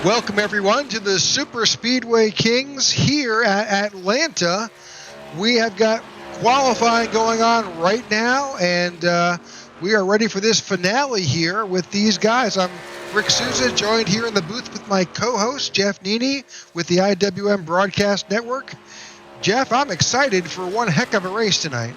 Welcome, everyone, to the Super Speedway Kings here at Atlanta. We have got qualifying going on right now, and we are ready for this finale here with these guys. I'm Rick Souza, joined here in the booth with my co-host, Jeff Nini, with the IWM Broadcast Network. Jeff, I'm excited for one heck of a race tonight.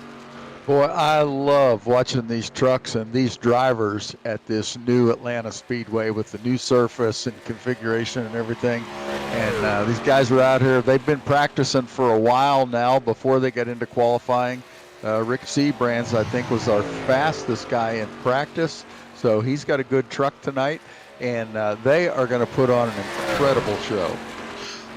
Boy, I love watching these trucks and these drivers at this new Atlanta Speedway with the new surface and configuration and everything. And these guys are out here. They've been practicing for a while now before they get into qualifying. Rick Seabrands, I think, was our fastest guy in practice. So he's got a good truck tonight. And they are going to put on an incredible show.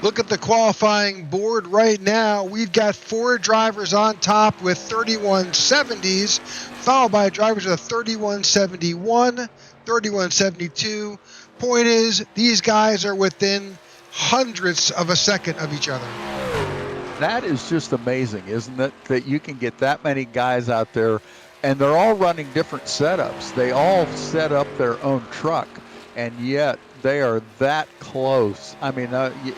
Look at the qualifying board right now. We've got 4 drivers on top with 3170s, followed by drivers with a 3171, 3172. Point is, these guys are within hundredths of a second of each other. That is just amazing, isn't it? That you can get that many guys out there, and they're all running different setups. They all set up their own truck, and yet they are that close. I mean,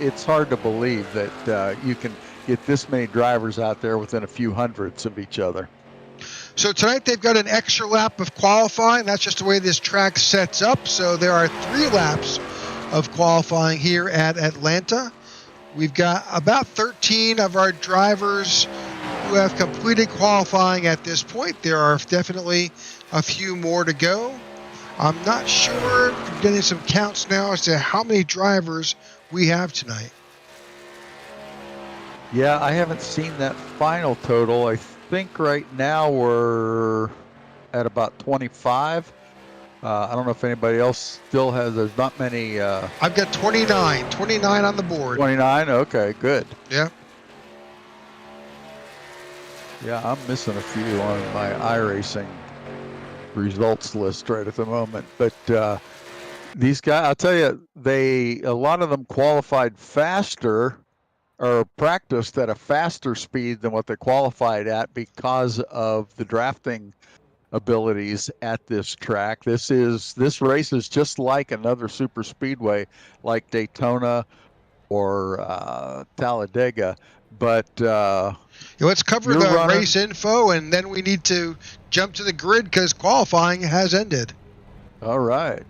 it's hard to believe that you can get this many drivers out there within a few hundredths of each other. So tonight they've got an extra lap of qualifying. That's just the way this track sets up. So there are 3 laps of qualifying here at Atlanta. We've got about 13 of our drivers who have completed qualifying at this point. There are definitely a few more to go. I'm not sure. I'm getting some counts now as to how many drivers we have tonight. Yeah, I haven't seen that final total. I think right now we're at about 25. I don't know if anybody else still has. There's not many. I've got 29. 29 on the board. 29? Okay, good. Yeah. Yeah, I'm missing a few on my iRacing results list right at the moment, but these guys, I'll tell you, a lot of them qualified faster or practiced at a faster speed than what they qualified at because of the drafting abilities at this track. This race is just like another super speedway like Daytona or Talladega, but let's cover the race info, and then we need to jump to the grid because qualifying has ended. All right.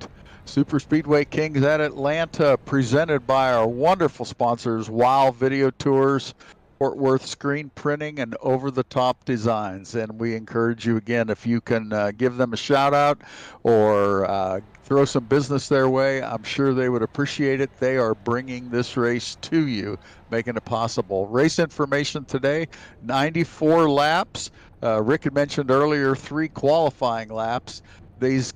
Super Speedway Kings at Atlanta, presented by our wonderful sponsors, Wow Video Tours, Fort Worth Screen Printing, and Over the Top Designs. And we encourage you again, if you can give them a shout out or throw some business their way, I'm sure they would appreciate it. They are bringing this race to you, making it possible. Race information today, 94 laps. Rick had mentioned earlier 3 qualifying laps. These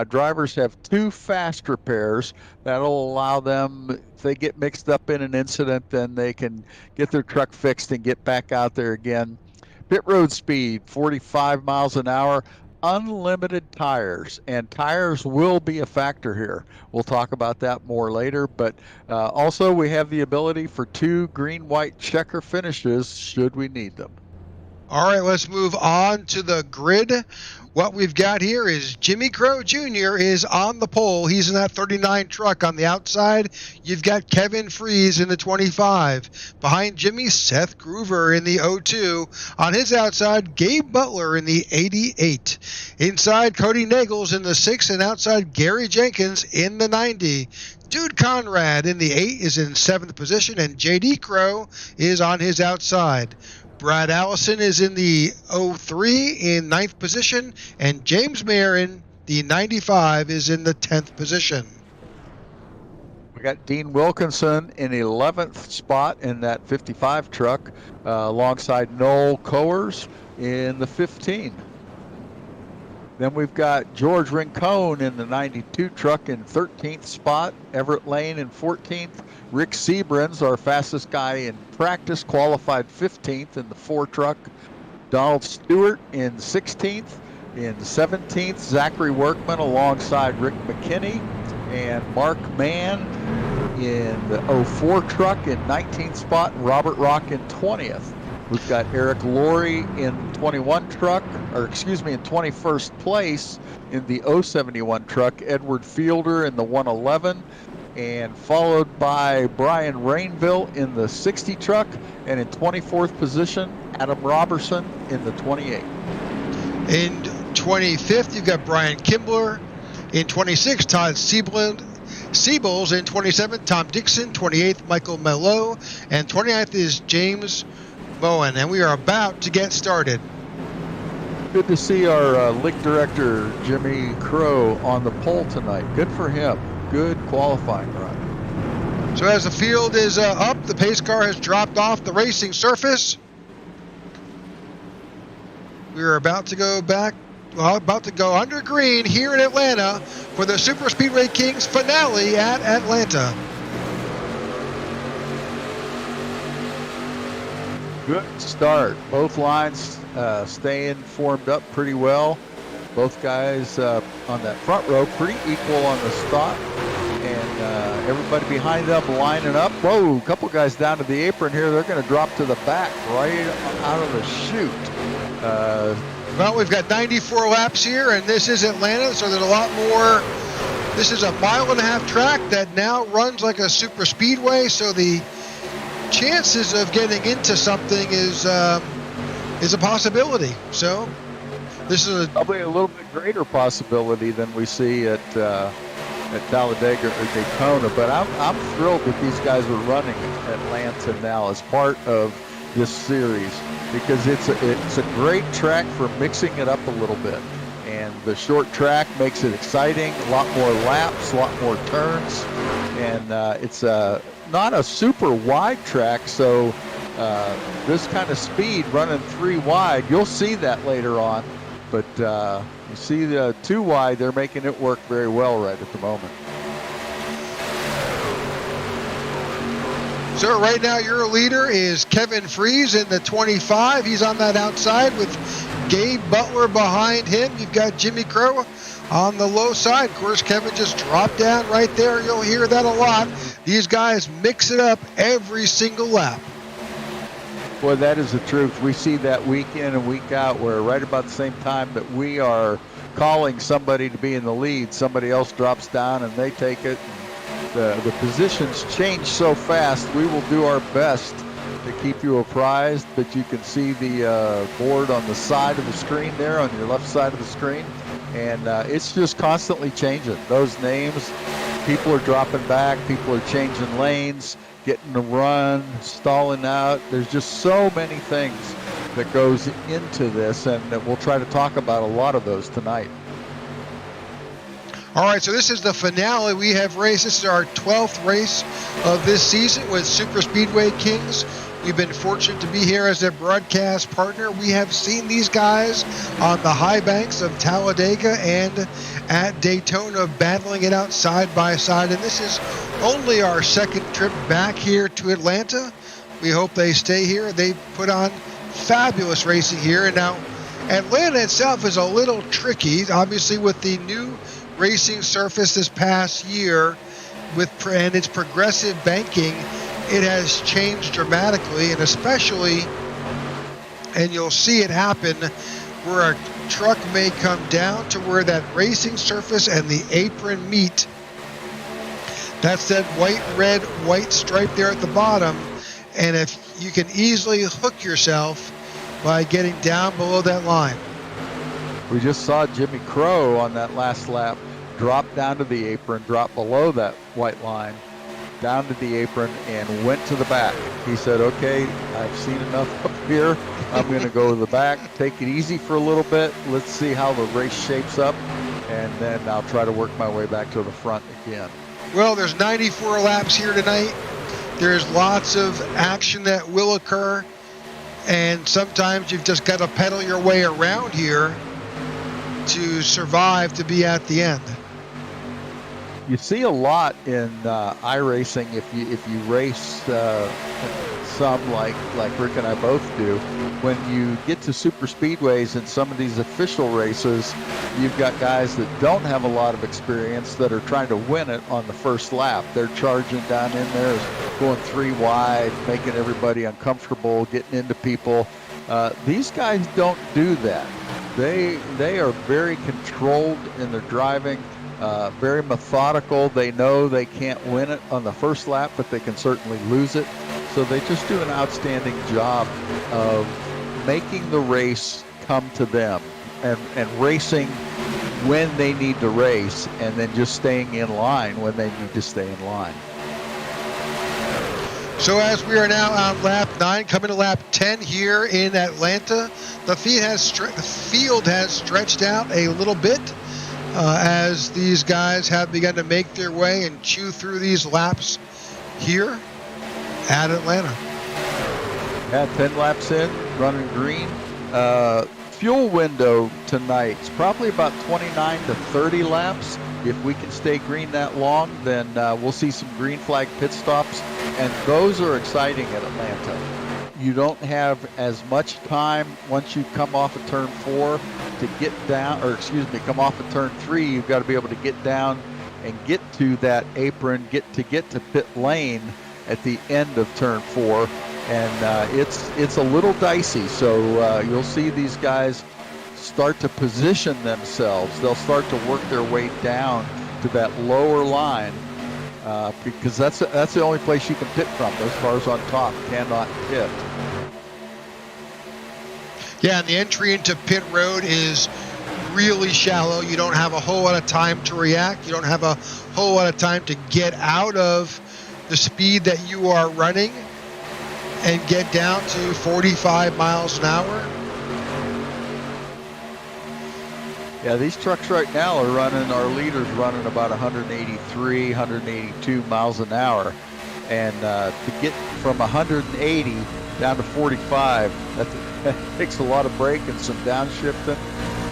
drivers have 2 fast repairs that'll allow them, if they get mixed up in an incident, then they can get their truck fixed and get back out there again. Pit road speed, 45 miles an hour. Unlimited tires, and tires will be a factor here. We'll talk about that more later, but also we have the ability for 2 green-white checker finishes should we need them. All right, let's move on to the grid. What we've got here is Jimmy Crow Jr. is on the pole. He's in that 39 truck. On the outside, you've got Kevin Freeze in the 25. Behind Jimmy, Seth Groover in the 02. On his outside, Gabe Butler in the 88. Inside, Cody Nagels in the 6, and outside, Gary Jenkins in the 90. Dude Conrad in the 8 is in 7th position, and J.D. Crow is on his outside. Brad Allison is in the 03 in 9th position, and James Marin, the 95, is in the 10th position. We got Dean Wilkinson in 11th spot in that 55 truck, alongside Noel Coers in the 15. Then we've got George Rincon in the 92 truck in 13th spot, Everett Lane in 14th. Rick Seabrands, our fastest guy in practice, qualified 15th in the 4 truck. Donald Stewart in 16th. In 17th, Zachary Workman alongside Rick McKinney. And Mark Mann in the 04 truck in 19th spot. Robert Rock in 20th. We've got Eric Laurie in 21 truck, or excuse me, in 21st place in the 071 truck. Edward Fielder in the 111. and followed by Brian Rainville in the 60 truck, and in 24th position, Adam Robertson in the 28. In 25th, you've got Brian Kimbler. In 26th, Todd Siebels. In 27th, Tom Dixon. 28th, Michael Mello. And 29th is James Moen. And we are about to get started. Good to see our league director, Jimmy Crow, on the pole tonight. Good for him. Good qualifying run. So as the field is up, the pace car has dropped off the racing surface. We are about to go under green here in Atlanta for the Super Speedway Kings finale at Atlanta. Good start. Both lines staying formed up pretty well. Both guys on that front row pretty equal on the stop. And everybody behind them lining up. Whoa, a couple guys down to the apron here. They're going to drop to the back right out of the chute. Well, we've got 94 laps here, and this is Atlanta, so there's a lot more. This is a 1.5-mile track that now runs like a super speedway, so the chances of getting into something is a possibility. So this is probably a little bit greater possibility than we see at Talladega or Daytona. But I'm thrilled that these guys are running Atlanta now as part of this series, because it's a great track for mixing it up a little bit. And the short track makes it exciting, a lot more laps, a lot more turns, and it's not a super wide track, so this kind of speed running 3 wide, you'll see that later on, but you see the 2 wide, they're making it work very well right at the moment. So right now your leader is Kevin Fries in the 25. He's on that outside with Gabe Butler behind him. You've got Jimmy Crow on the low side. Of course, Kevin just dropped down right there. You'll hear that a lot. These guys mix it up every single lap. Boy, that is the truth. We see that week in and week out, where right about the same time that we are calling somebody to be in the lead, somebody else drops down and they take it. The positions change so fast. We will do our best to keep you apprised, but you can see the board on the side of the screen there, on your left side of the screen, and it's just constantly changing. Those names, people are dropping back, people are changing lanes, getting the run, stalling out. There's just so many things that goes into this, and we'll try to talk about a lot of those tonight. All right, so this is the finale. We have raced. This is our 12th race of this season with Super Speedway Kings. We've been fortunate to be here as a broadcast partner. We have seen these guys on the high banks of Talladega and at Daytona battling it out side by side. And this is only our second trip back here to Atlanta. We hope they stay here. They put on fabulous racing here. And now Atlanta itself is a little tricky, obviously, with the new racing surface this past year and its progressive banking. It has changed dramatically, and especially, and you'll see it happen, where a truck may come down to where that racing surface and the apron meet. That's that white stripe there at the bottom, and if you can easily hook yourself by getting down below that line. We just saw Jimmy Crow on that last lap drop down to the apron, drop below that white line, down to the apron, and went to the back. He said, okay, I've seen enough up here. I'm going to go to the back, take it easy for a little bit. Let's see how the race shapes up, and then I'll try to work my way back to the front again. Well, there's 94 laps here tonight. There's lots of action that will occur, and sometimes you've just got to pedal your way around here to survive to be at the end. You see a lot in iRacing if you race some like Rick and I both do. When you get to super speedways and some of these official races, you've got guys that don't have a lot of experience that are trying to win it on the first lap. They're charging down in there, going 3 wide, making everybody uncomfortable, getting into people. These guys don't do that. They are very controlled in their driving. Very methodical. They know they can't win it on the first lap, but they can certainly lose it. So they just do an outstanding job of making the race come to them and racing when they need to race, and then just staying in line when they need to stay in line. So as we are now on lap 9, coming to lap 10 here in Atlanta, the field has stretched out a little bit as these guys have begun to make their way and chew through these laps here at Atlanta. Yeah, 10 laps in, running green. Fuel window tonight is probably about 29 to 30 laps. If we can stay green that long, then we'll see some green flag pit stops, and those are exciting at Atlanta. You don't have as much time once you come off of turn 4 to get down, or excuse me, come off of turn 3. You've got to be able to get down and get to that apron, get to pit lane at the end of turn 4, and it's a little dicey. So you'll see these guys start to position themselves. They'll start to work their way down to that lower line because that's the only place you can pit from. Those cars on top cannot pit. Yeah, and the entry into pit road is really shallow. You don't have a whole lot of time to react. You don't have a whole lot of time to get out of the speed that you are running and get down to 45 miles an hour. Yeah, these trucks right now are running, our leader's running about 183, 182 miles an hour. And to get from 180 down to 45, that takes a lot of brake and some downshifting.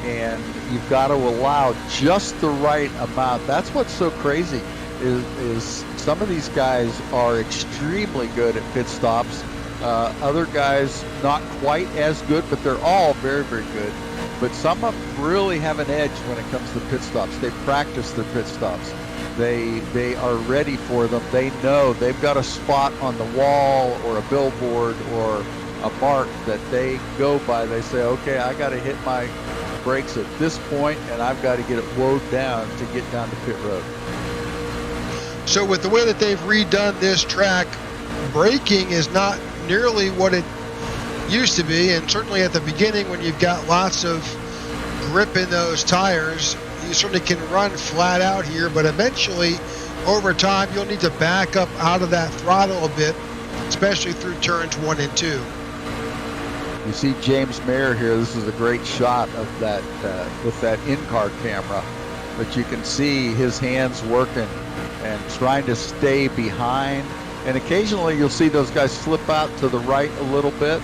And you've got to allow just the right amount. That's what's so crazy is some of these guys are extremely good at pit stops. Other guys not quite as good, but they're all very, very good. But some of them really have an edge when it comes to pit stops. They practice their pit stops. They are ready for them. They know they've got a spot on the wall or a billboard or a mark that they go by. They say, okay, I got to hit my brakes at this point, and I've got to get it woed down to get down to pit road. So with the way that they've redone this track, braking is not nearly what it used to be, and certainly at the beginning when you've got lots of grip in those tires, you certainly can run flat out here, but eventually over time you'll need to back up out of that throttle a bit, especially through turns 1 and 2. You see James Mayer here. This is a great shot of that with that in-car camera, but you can see his hands working and trying to stay behind. And occasionally you'll see those guys slip out to the right a little bit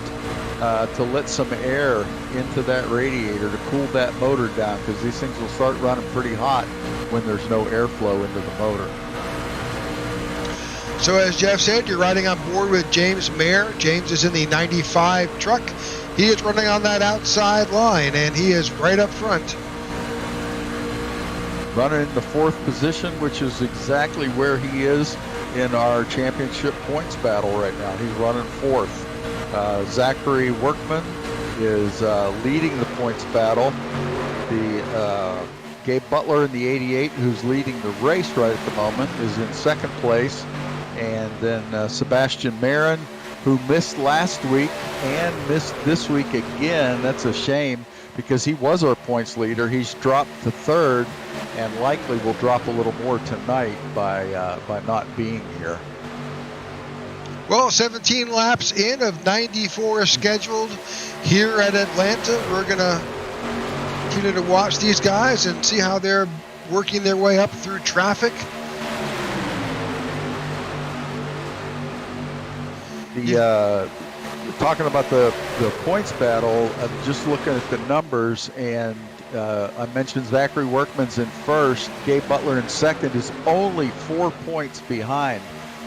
to let some air into that radiator to cool that motor down, because these things will start running pretty hot when there's no airflow into the motor. So as Jeff said, you're riding on board with James Mayer. James is in the 95 truck. He is running on that outside line, and he is right up front. Running in the 4th position, which is exactly where he is in our championship points battle right now. He's running 4th. Zachary Workman is leading the points battle. The Gabe Butler in the 88, who's leading the race right at the moment, is in 2nd place. And then Sebastian Marin, who missed last week and missed this week again. That's a shame because he was our points leader. He's dropped to 3rd and likely will drop a little more tonight by not being here. Well, 17 laps in of 94 scheduled here at Atlanta. We're going to continue to watch these guys and see how they're working their way up through traffic. Talking about the points battle, I'm just looking at the numbers, and I mentioned Zachary Workman's in 1st. Gabe Butler in 2nd is only 4 points behind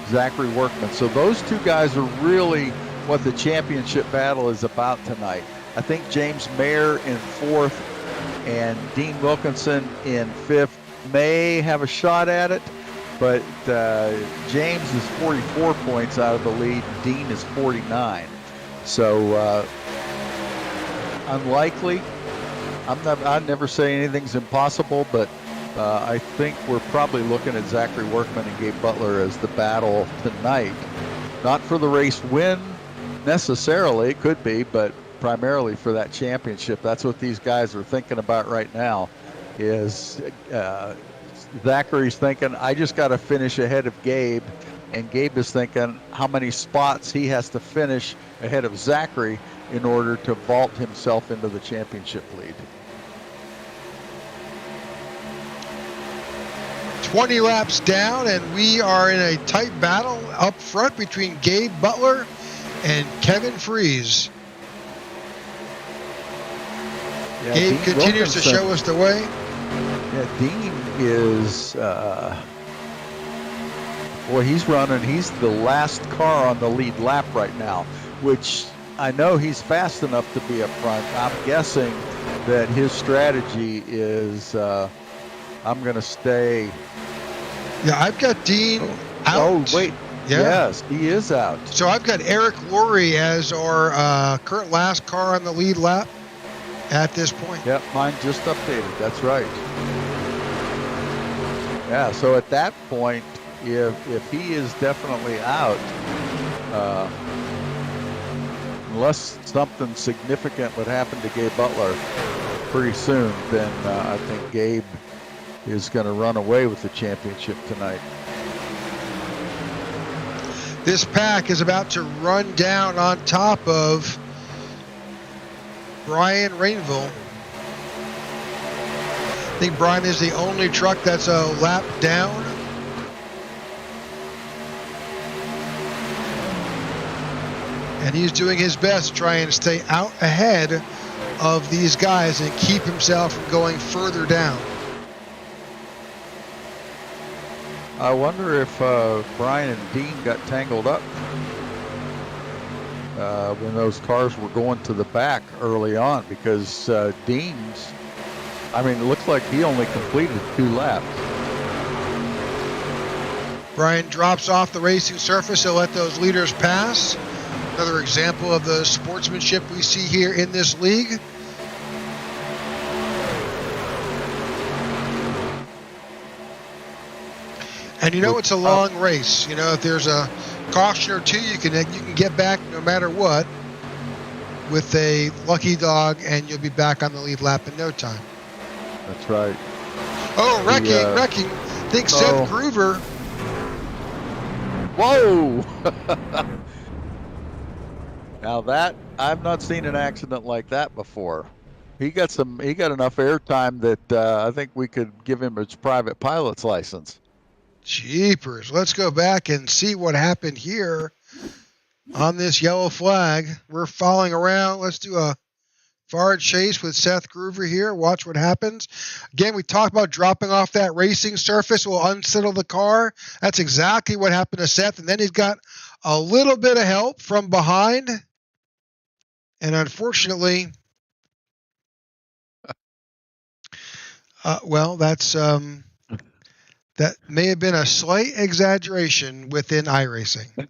Zachary Workman. So those two guys are really what the championship battle is about tonight. I think James Mayer in 4th and Dean Wilkinson in 5th may have a shot at it, but James is 44 points out of the lead. Dean is 49. So unlikely. I'd never say anything's impossible, but I think we're probably looking at Zachary Workman and Gabe Butler as the battle tonight. Not for the race win necessarily, it could be, but primarily for that championship. That's what these guys are thinking about right now. Is Zachary's thinking, I just got to finish ahead of Gabe, and Gabe is thinking how many spots he has to finish ahead of Zachary in order to vault himself into the championship lead. 20 laps down, and we are in a tight battle up front between Gabe Butler and Kevin Fries. Yeah, Gabe Dean continues to Wilkinson, show us the way. Yeah, Dean is, boy, he's running. He's the last car on the lead lap right now, which I know he's fast enough to be up front. I'm guessing that his strategy is I'm going to stay. Yeah, I've got Dean out. Oh, wait. Yeah. Yes, he is out. So I've got Eric Laurie as our current last car on the lead lap at this point. Yep, mine just updated. That's right. Yeah, so at that point, if he is definitely out, unless something significant would happen to Gabe Butler pretty soon, then I think Gabe is going to run away with the championship tonight. This pack is about to run down on top of Brian Rainville. I think Brian is the only truck that's a lap down. And he's doing his best to try and stay out ahead of these guys and keep himself from going further down. I wonder if Brian and Dean got tangled up when those cars were going to the back early on, because Dean's, I mean, it looks like he only completed 2 laps. Brian drops off the racing surface to let those leaders pass. Another example of the sportsmanship we see here in this league. And you know it's a long race. You know, if there's a caution or two, you can get back no matter what with a lucky dog, and you'll be back on the lead lap in no time. That's right. Oh, wrecking. Think Seth Groover. Whoa! Now that, I've not seen an accident like that before. He got enough airtime that I think we could give him his private pilot's license. Jeepers. Let's go back and see what happened here on this yellow flag. We're following around. Let's do a forward chase with Seth Groover here. Watch what happens. Again, we talked about dropping off that racing surface will unsettle the car. That's exactly what happened to Seth. And then he's got a little bit of help from behind. And unfortunately, well, that's... that may have been a slight exaggeration within iRacing.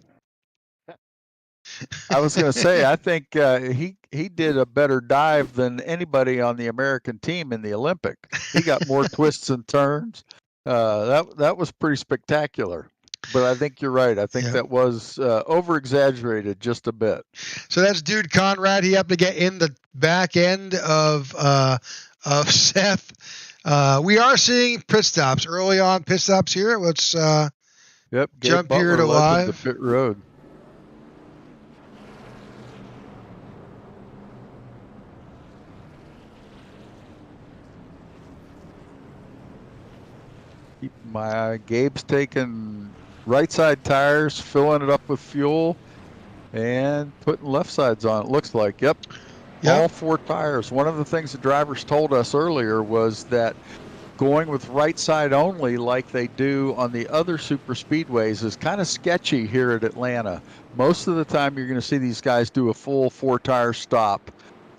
I was going to say, I think he did a better dive than anybody on the American team in the Olympic. He got more twists and turns. That was pretty spectacular. But I think you're right. I think that was over-exaggerated just a bit. So that's Dude Conrad. He had to get in the back end of Seth. We are seeing pit stops early on. Pit stops here. Let's jump here to live. The pit road. Keep my eye. Gabe's taking right side tires, filling it up with fuel, and putting left sides on. It looks like. Yep. All 4 tires. One of the things the drivers told us earlier was that going with right side only like they do on the other super speedways is kind of sketchy here at Atlanta. Most of the time you're going to see these guys do a full 4 tire stop.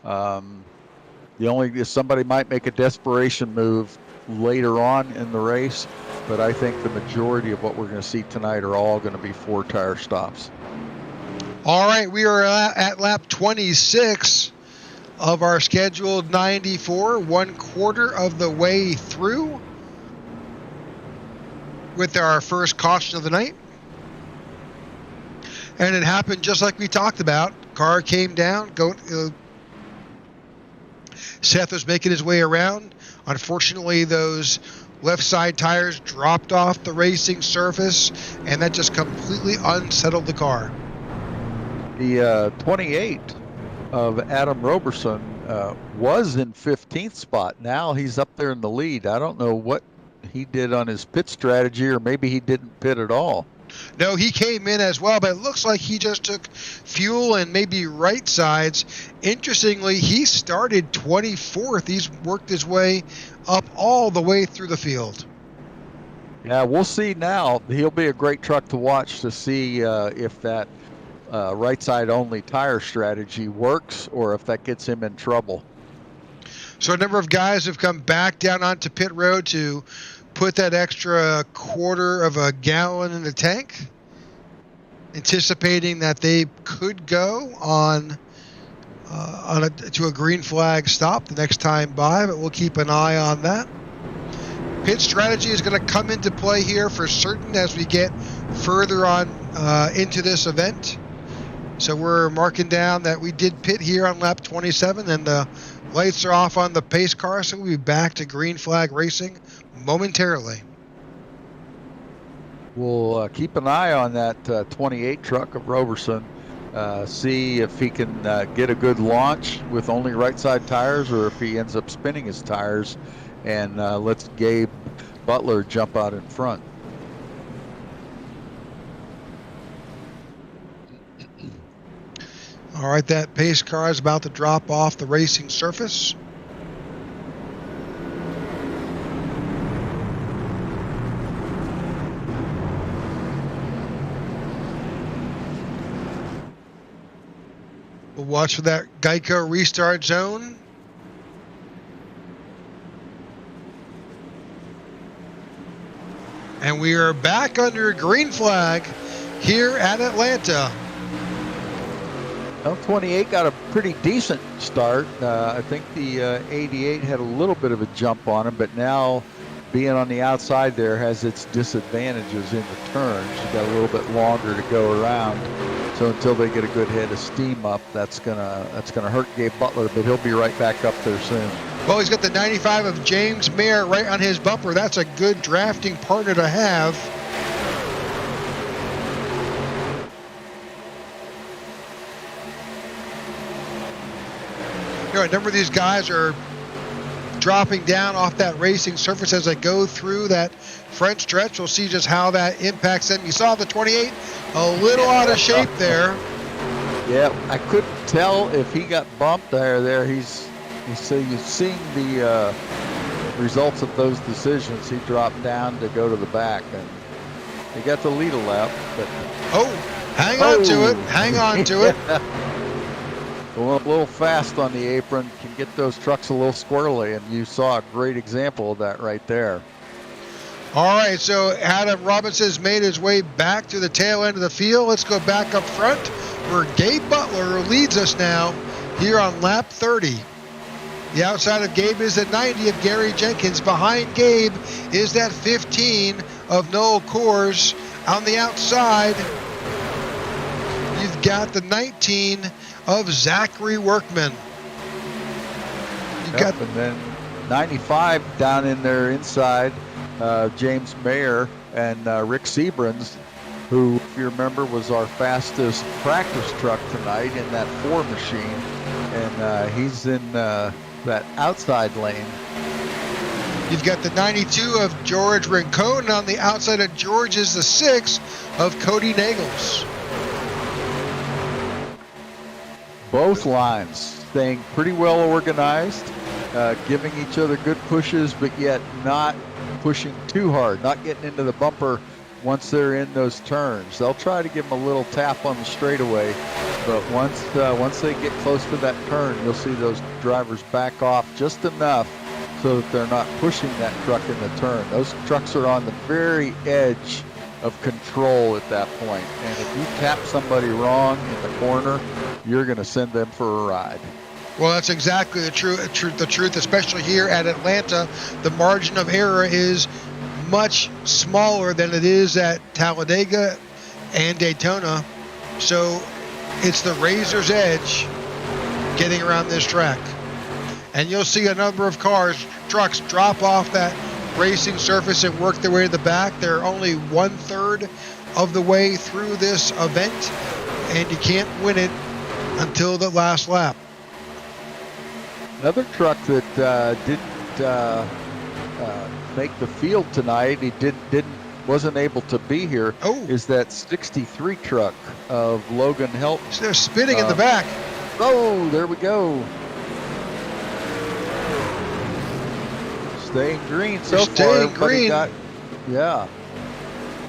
Somebody might make a desperation move later on in the race, but I think the majority of what we're going to see tonight are all going to be 4 tire stops. All right, we are at lap 26 of our scheduled 94, 1/4 of the way through. with our first caution of the night. And it happened just like we talked about. Car came down. Seth was making his way around. Unfortunately, those left side tires dropped off the racing surface, and that just completely unsettled the car. The 28 of Adam Roberson was in 15th spot. Now he's up there in the lead. I don't know what he did on his pit strategy, or maybe he didn't pit at all. No, he came in as well, but it looks like he just took fuel and maybe right sides. Interestingly, he started 24th. He's worked his way up all the way through the field. Yeah, we'll see now. He'll be a great truck to watch to see if that right side only tire strategy works or if that gets him in trouble. So a number of guys have come back down onto pit road to put that extra quarter of a gallon in the tank, anticipating that they could go to a green flag stop the next time by, but we'll keep an eye on that. Pit strategy is going to come into play here for certain as we get further on into this event. So we're marking down that we did pit here on lap 27, and the lights are off on the pace car, so we'll be back to green flag racing momentarily. We'll keep an eye on that 28 truck of Roberson, see if he can get a good launch with only right side tires, or if he ends up spinning his tires and lets Gabe Butler jump out in front. All right, that pace car is about to drop off the racing surface. We'll watch for that Geico restart zone. And we are back under green flag here at Atlanta. Well, 28 got a pretty decent start. I think the 88 had a little bit of a jump on him, but now being on the outside there has its disadvantages in the turns. You got a little bit longer to go around. So until they get a good head of steam up, that's gonna hurt Gabe Butler, but he'll be right back up there soon. Well, he's got the 95 of James Mayer right on his bumper. That's a good drafting partner to have. You know, a number of these guys are dropping down off that racing surface as they go through that front stretch. We'll see just how that impacts them. You saw the 28 a little out of shape there. Yeah, I couldn't tell if he got bumped there. He's so you've seen the results of those decisions. He dropped down to go to the back, and he got the lead a lap. But hang on to it. Hang on to it. A little fast on the apron can get those trucks a little squirrely, and you saw a great example of that right there. All right, so Adam Robinson's made his way back to the tail end of the field. Let's go back up front where Gabe Butler leads us now here on lap 30. The outside of Gabe is the 90 of Gary Jenkins. Behind Gabe is that 15 of Noel Kors. On the outside, you've got the 19 of Zachary Workman. And then 95 down in there inside, James Mayer and Rick Seabrans, who, if you remember, was our fastest practice truck tonight in that 4 machine, and he's in that outside lane. You've got the 92 of George Rincon, and on the outside of George is the 6 of Cody Nagels. Both lines staying pretty well organized, giving each other good pushes, but yet not pushing too hard, not getting into the bumper once they're in those turns. They'll try to give them a little tap on the straightaway, but once they get close to that turn, you'll see those drivers back off just enough so that they're not pushing that truck in the turn. Those trucks are on the very edge of control at that point, and if you tap somebody wrong in the corner, you're going to send them for a ride. Well, that's exactly the truth, especially here at Atlanta. The margin of error is much smaller than it is at Talladega and Daytona. So it's the razor's edge getting around this track. And you'll see a number of trucks drop off that racing surface and work their way to the back. They're only 1/3 of the way through this event, and you can't win it until the last lap. Another truck that didn't make the field tonight, he wasn't able to be here, is that 63 truck of Logan Helton. So they're spinning in the back. Oh, there we go. Staying green so far. Staying green. Yeah.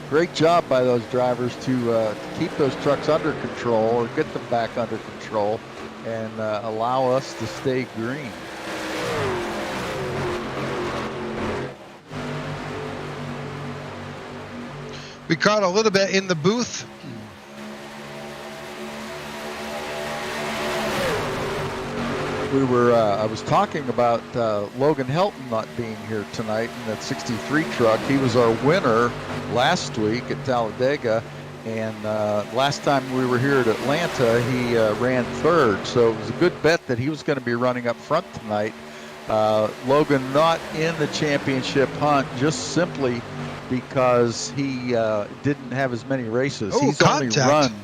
Great job by those drivers to keep those trucks under control, or get them back under control, and allow us to stay green. We caught a little bit in the booth. I was talking about Logan Helton not being here tonight in that 63 truck. He was our winner last week at Talladega, and last time we were here at Atlanta, he ran third. So it was a good bet that he was going to be running up front tonight. Logan not in the championship hunt, just simply because he didn't have as many races. He's contact. Only run.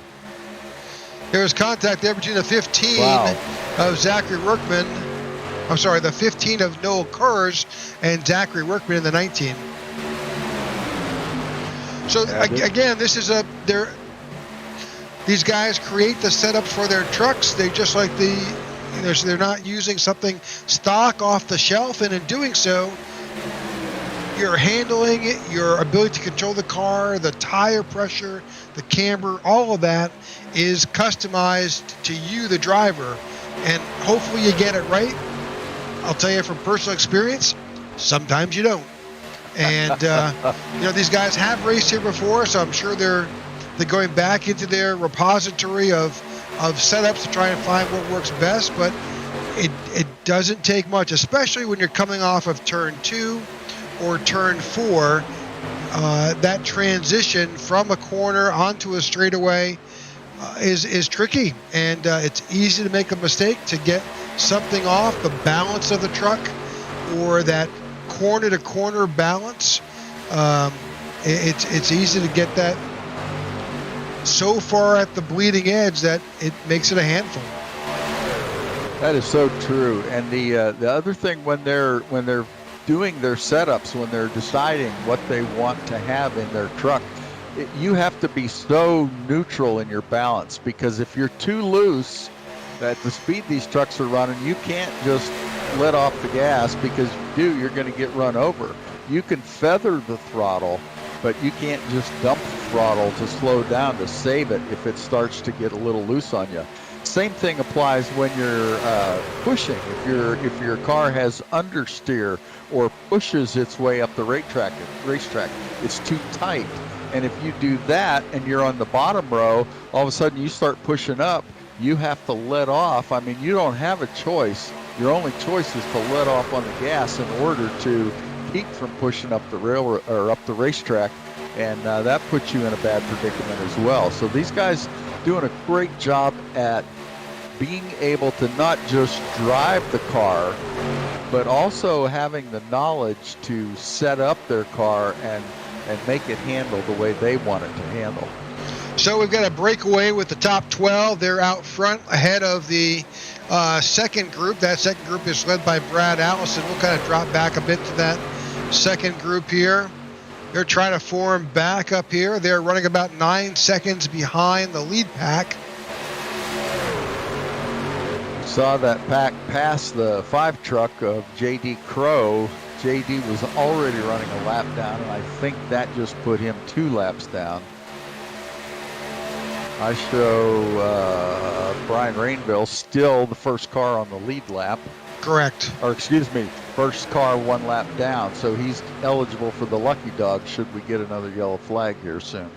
There was contact there between the 15 of Zachary Workman. I'm sorry, the 15 of Noel Kurz and Zachary Workman in the 19. So again, this is these guys create the setups for their trucks. They just like they're not using something stock off the shelf, and in doing so, your handling, your ability to control the car, the tire pressure, the camber, all of that is customized to you, the driver, and hopefully you get it right. I'll tell you from personal experience, sometimes you don't. And these guys have raced here before, so I'm sure they're going back into their repository of setups to try and find what works best. But it doesn't take much, especially when you're coming off of turn 2 or turn 4. That transition from a corner onto a straightaway is tricky, and it's easy to make a mistake, to get something off the balance of the truck or that corner to corner balance. It's easy to get that so far at the bleeding edge that it makes it a handful. That is so true. And the other thing, when they're doing their setups, when they're deciding what they want to have in their truck, you have to be so neutral in your balance, because if you're too loose at the speed these trucks are running, you can't just let off the gas, because if you do, you're going to get run over. You can feather the throttle, but you can't just dump the throttle to slow down to save it if it starts to get a little loose on you. Same thing applies when you're pushing. If your car has understeer or pushes its way up the racetrack, it's too tight. And if you do that and you're on the bottom row, all of a sudden you start pushing up, you have to let off. I mean, you don't have a choice. Your only choice is to let off on the gas in order to keep from pushing up the rail or up the racetrack, and that puts you in a bad predicament as well. So these guys doing a great job at being able to not just drive the car, but also having the knowledge to set up their car and make it handle the way they want it to handle. So we've got a breakaway with the top 12. They're out front ahead of the second group. That second group is led by Brad Allison. We'll kind of drop back a bit to that second group here. They're trying to form back up here. They're running about 9 seconds behind the lead pack. Saw that pack pass the 5 truck of J.D. Crow. J.D. was already running a lap down, and I think that just put him 2 laps down. I show Brian Rainville still the first car on the lead lap. Correct. Or excuse me, first car 1 lap down, so he's eligible for the lucky dog should we get another yellow flag here soon.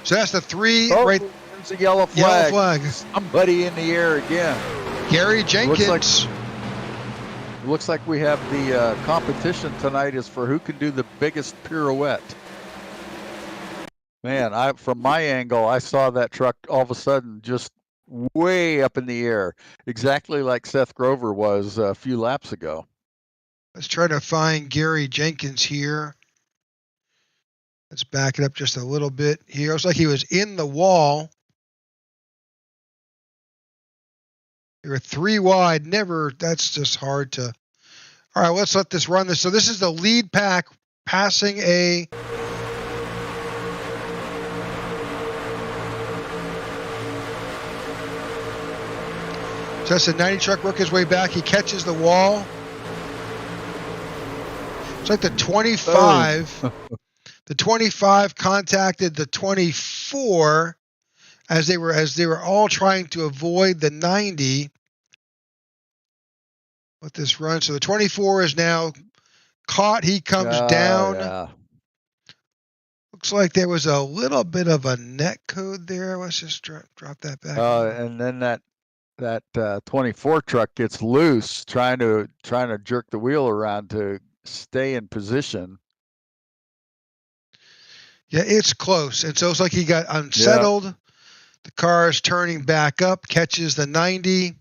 So that's the 3 right. There's a yellow flag. Yellow flag. Somebody in the air again. Gary Jenkins. looks like we have the competition tonight is for who can do the biggest pirouette. Man, from my angle, I saw that truck all of a sudden just way up in the air, exactly like Seth Grover was a few laps ago. Let's try to find Gary Jenkins here. Let's back it up just a little bit here. It looks like he was in the wall. They were 3 wide. That's just hard to. All right, let's let this run. So this is the lead pack passing a. So that's a 90 truck work his way back. He catches the wall. It's like the 25. Oh. The 25 contacted the 24 as they were all trying to avoid the 90. Let this run. So the 24 is now caught. He comes down. Yeah. Looks like there was a little bit of a net code there. Let's just drop that back. And then that 24 truck gets loose, trying to jerk the wheel around to stay in position. Yeah, it's close. And so it's like he got unsettled. Yep. The car is turning back up, catches the 90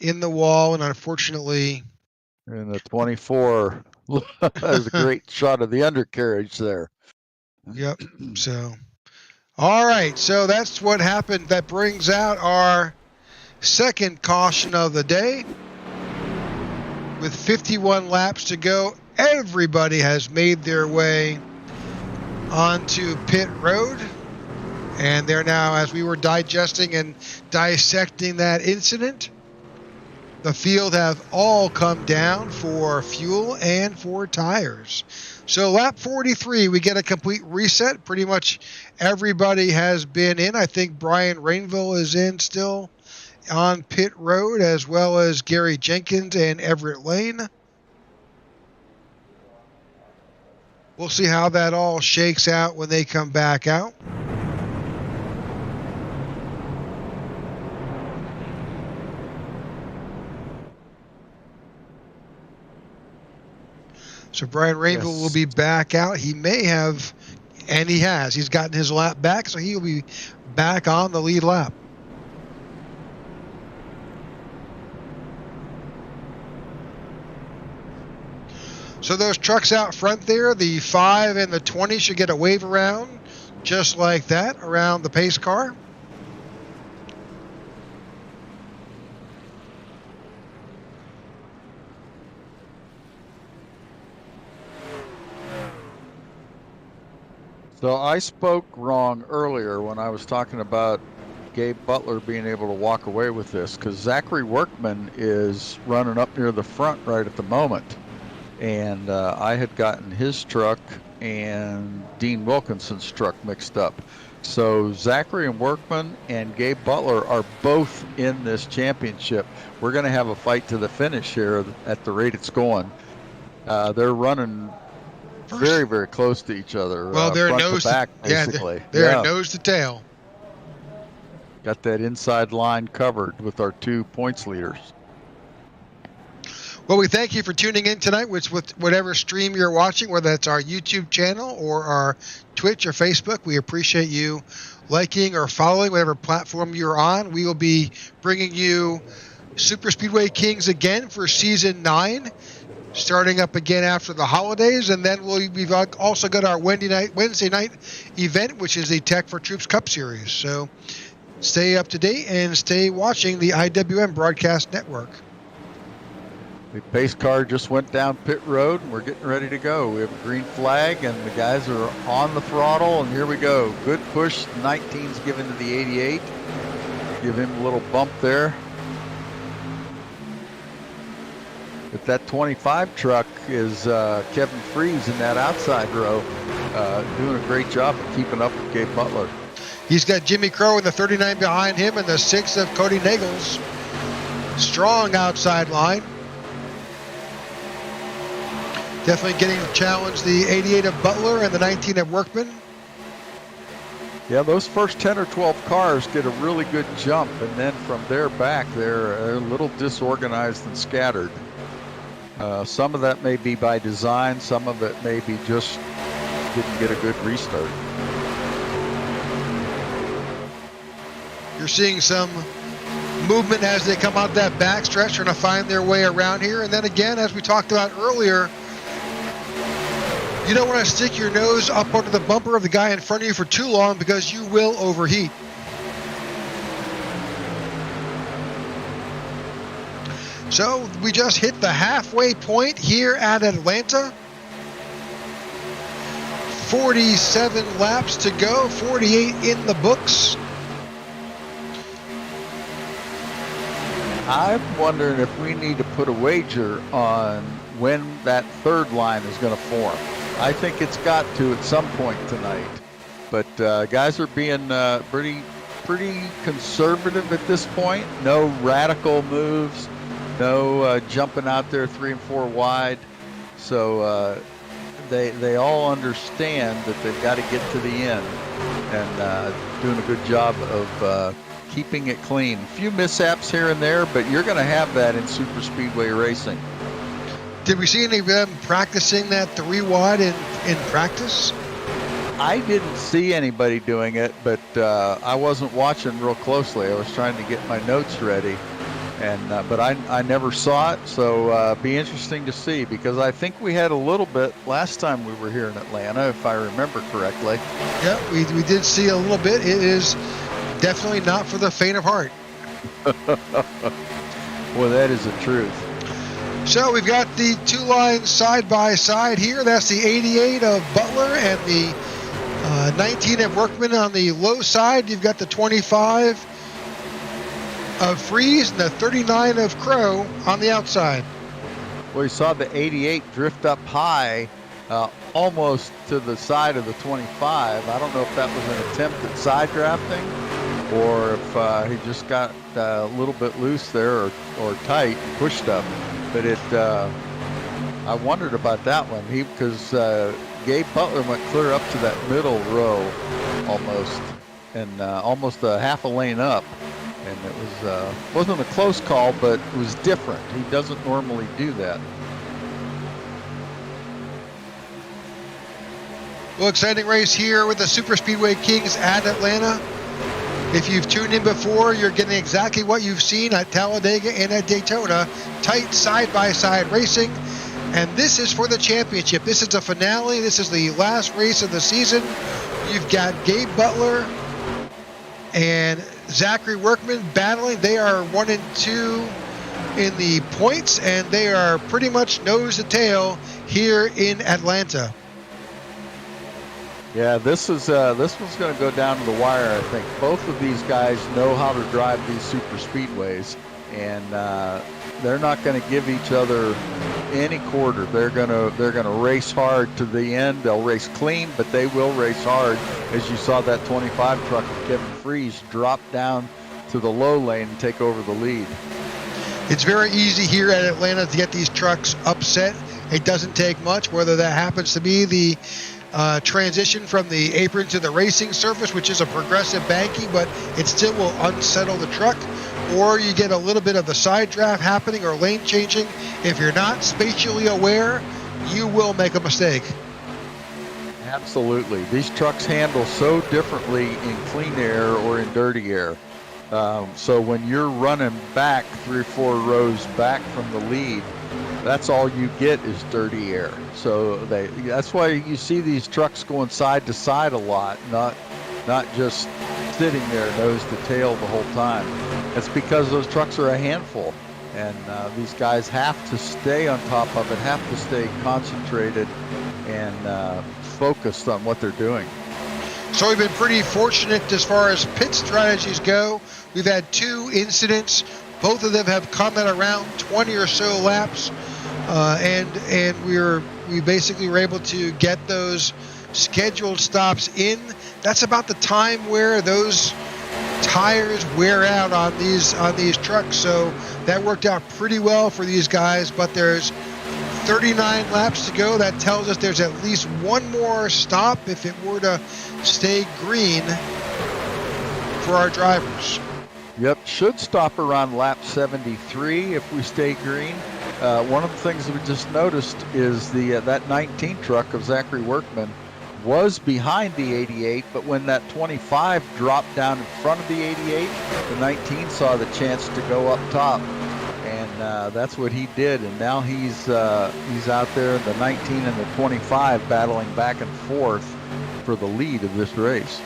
in the wall, and unfortunately. And the 24 has a great shot of the undercarriage there. Yep. So, all right. So that's what happened. That brings out our second caution of the day. With 51 laps to go, everybody has made their way onto pit road, and they're now, as we were digesting and dissecting that incident, the field have all come down for fuel and for tires. So lap 43, we get a complete reset. Pretty much everybody has been in. I think Brian Rainville is in still on pit road, as well as Gary Jenkins and Everett Lane. We'll see how that all shakes out when they come back out. So Brian Rainville will be back out. He may have, and he has. He's gotten his lap back, so he'll be back on the lead lap. So those trucks out front there, the 5 and the 20 should get a wave around just like that around the pace car. So I spoke wrong earlier when I was talking about Gabe Butler being able to walk away with this, because Zachary Workman is running up near the front right at the moment. And I had gotten his truck and Dean Wilkinson's truck mixed up. So Zachary and Workman and Gabe Butler are both in this championship. We're going to have a fight to the finish here at the rate it's going. They're running very, very close to each other. Well, they're front nose to back, basically. They're nose to tail. Got that inside line covered with our 2 points leaders. Well, we thank you for tuning in tonight with whatever stream you're watching, whether that's our YouTube channel or our Twitch or Facebook. We appreciate you liking or following whatever platform you're on. We will be bringing you Super Speedway Kings again for Season 9, starting up again after the holidays. And then we've also got our Wednesday night event, which is the Tech for Troops Cup Series. So stay up to date and stay watching the IWM Broadcast Network. The pace car just went down pit road, and we're getting ready to go. We have a green flag, and the guys are on the throttle, and here we go. Good push. 19's given to the 88. Give him a little bump there. But that 25 truck is Kevin Freeze in that outside row, doing a great job of keeping up with Gabe Butler. He's got Jimmy Crow in the 39 behind him, and the 6 of Cody Nagels. Strong outside line. Definitely getting to challenge the 88 of Butler and the 19 of Workman. Yeah, those first 10 or 12 cars get a really good jump, and then from there back, they're a little disorganized and scattered. Some of that may be by design. Some of it may be just didn't get a good restart. You're seeing some movement as they come out that backstretch, trying to find their way around here. And then again, as we talked about earlier, you don't want to stick your nose up under the bumper of the guy in front of you for too long because you will overheat. So we just hit the halfway point here at Atlanta. 47 laps to go, 48 in the books. I'm wondering if we need to put a wager on when that third line is going to form. I think it's got to at some point tonight. But guys are being pretty conservative at this point. No radical moves. No jumping out there 3 and 4 wide. So they all understand that they've got to get to the end, and doing a good job of keeping it clean. A few mishaps here and there, but you're going to have that in super speedway racing. Did we see any of them practicing that 3 wide in practice? I didn't see anybody doing it, but I wasn't watching real closely. I was trying to get my notes ready. And but I never saw it, so be interesting to see, because I think we had a little bit last time we were here in Atlanta, if I remember correctly. Yeah, we did see a little bit. It is definitely not for the faint of heart. Well, that is the truth. So we've got the 2 lines side by side here. That's the 88 of Butler and the 19 of Workman on the low side. You've got the 25 of Freeze and the 39 of Crow on the outside. Well, you saw the 88 drift up high, almost to the side of the 25. I don't know if that was an attempt at side drafting, or if he just got a little bit loose there, or tight, pushed up. But I wondered about that one. Because Gabe Butler went clear up to that middle row almost, and almost a half a lane up. And it wasn't a close call, but it was different. He doesn't normally do that. Well, exciting race here with the Super Speedway Kings at Atlanta. If you've tuned in before, you're getting exactly what you've seen at Talladega and at Daytona. Tight side-by-side racing. And this is for the championship. This is the finale. This is the last race of the season. You've got Gabe Butler and Zachary Workman battling. They are 1 and 2 in the points, and they are pretty much nose to tail here in Atlanta. Yeah, this one's going to go down to the wire. I think both of these guys know how to drive these super speedways, and they're not going to give each other any quarter. They're going to race hard to the end. They'll race clean, but they will race hard. As you saw that 25 truck of Kevin Freeze drop down to the low lane and take over the lead. It's very easy here at Atlanta to get these trucks upset. It doesn't take much, whether that happens to be the transition from the apron to the racing surface, which is a progressive banking, but it still will unsettle the truck, or you get a little bit of the side draft happening or lane changing. If you're not spatially aware, you will make a mistake. Absolutely. These trucks handle so differently in clean air or in dirty air. So when you're running back 3 or 4 rows back from the lead, that's all you get is dirty air. So that's why you see these trucks going side to side a lot, not just sitting there nose to tail the whole time. It's because those trucks are a handful, and these guys have to stay on top of it, have to stay concentrated and focused on what they're doing. So we've been pretty fortunate as far as pit strategies go. We've had 2 incidents. Both of them have come at around 20 or so laps, and we basically were able to get those scheduled stops in. That's about the time where those tires wear out on these trucks. So that worked out pretty well for these guys. But there's 39 laps to go. That tells us there's at least one more stop if it were to stay green for our drivers. Yep, should stop around lap 73 if we stay green. one of the things that we just noticed is that 19 truck of Zachary Workman was behind the 88, but when that 25 dropped down in front of the 88, the 19 saw the chance to go up top, and that's what he did. And now he's out there, the 19 and the 25 battling back and forth for the lead of this race.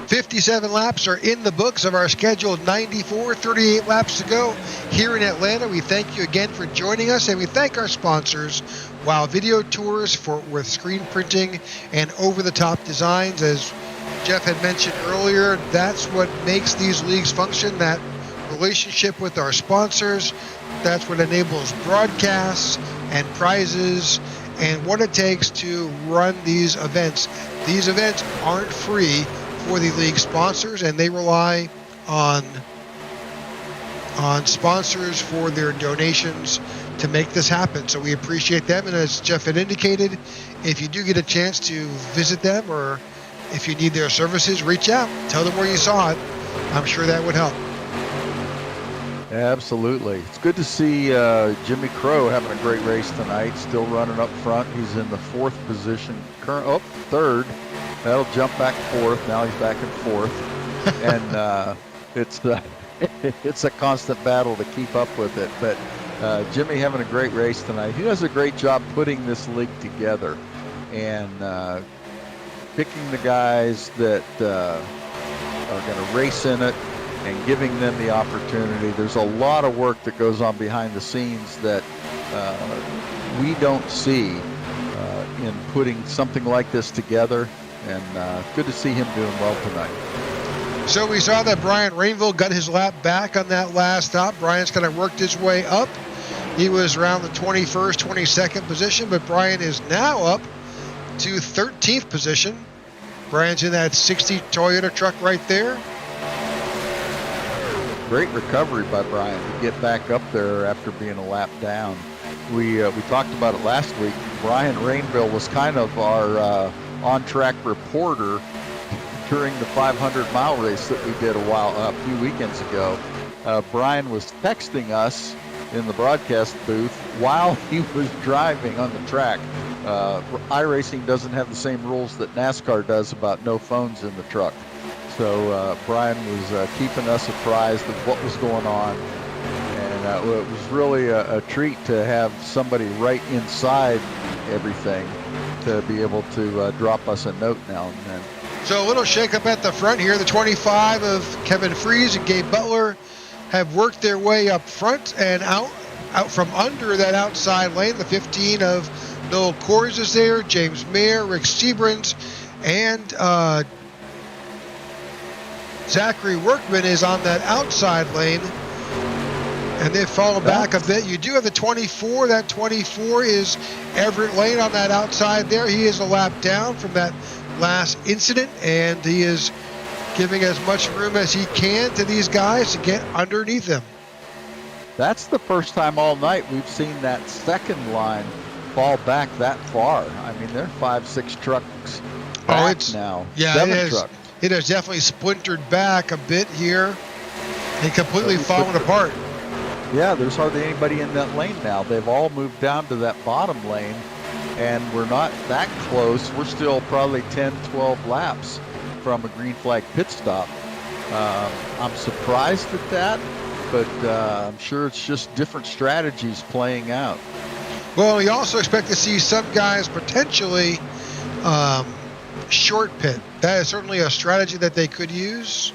57 laps are in the books of our scheduled 94, 38 laps to go here in Atlanta. We thank you again for joining us, and we thank our sponsors, Wow Video Tours with screen printing and over-the-top designs. As Jeff had mentioned earlier, that's what makes these leagues function, that relationship with our sponsors. That's what enables broadcasts and prizes and what it takes to run these events. These events aren't free for the league sponsors, and they rely on sponsors for their donations to make this happen. So we appreciate them, and as Jeff had indicated, if you do get a chance to visit them or if you need their services, reach out, tell them where you saw it. I'm sure that would help. Absolutely. It's good to see Jimmy Crow having a great race tonight, still running up front. He's in the 4th position, third. That'll jump back 4th. Now he's back in 4th, and it's a constant battle to keep up with it. But Jimmy having a great race tonight. He does a great job putting this league together and picking the guys that are going to race in it and giving them the opportunity. There's a lot of work that goes on behind the scenes that we don't see in putting something like this together. And good to see him doing well tonight. So we saw that Brian Rainville got his lap back on that last stop. Brian's kind of worked his way up. He was around the 21st, 22nd position, but Brian is now up to 13th position. Brian's in that 60 Toyota truck right there. Great recovery by Brian to get back up there after being a lap down. We talked about it last week. Brian Rainville was kind of our on-track reporter during the 500-mile race that we did a few weekends ago. Brian was texting us in the broadcast booth while he was driving on the track. iRacing doesn't have the same rules that NASCAR does about no phones in the truck. So Brian was keeping us apprised of what was going on. And it was really a treat to have somebody right inside everything to be able to drop us a note now and then. So a little shake-up at the front here. The 25 of Kevin Fries and Gabe Butler have worked their way up front and out from under that outside lane. The 15 of Noel Kors is there, James Mayer, Rick Seabrans, and Zachary Workman is on that outside lane. And they've fallen back a bit. You do have the 24. That 24 is Everett Lane on that outside there. He is a lap down from that last incident, and he is giving as much room as he can to these guys to get underneath him. That's the first time all night we've seen that second line fall back that far. I mean, they're 5-6 trucks back now. Yeah, 7 trucks. It has definitely splintered back a bit here and completely fallen apart. Yeah, there's hardly anybody in that lane now. They've all moved down to that bottom lane, and we're not that close. We're still probably 10, 12 laps from a green flag pit stop. I'm surprised at that, but I'm sure it's just different strategies playing out. Well, we also expect to see some guys potentially short pit. That is certainly a strategy that they could use.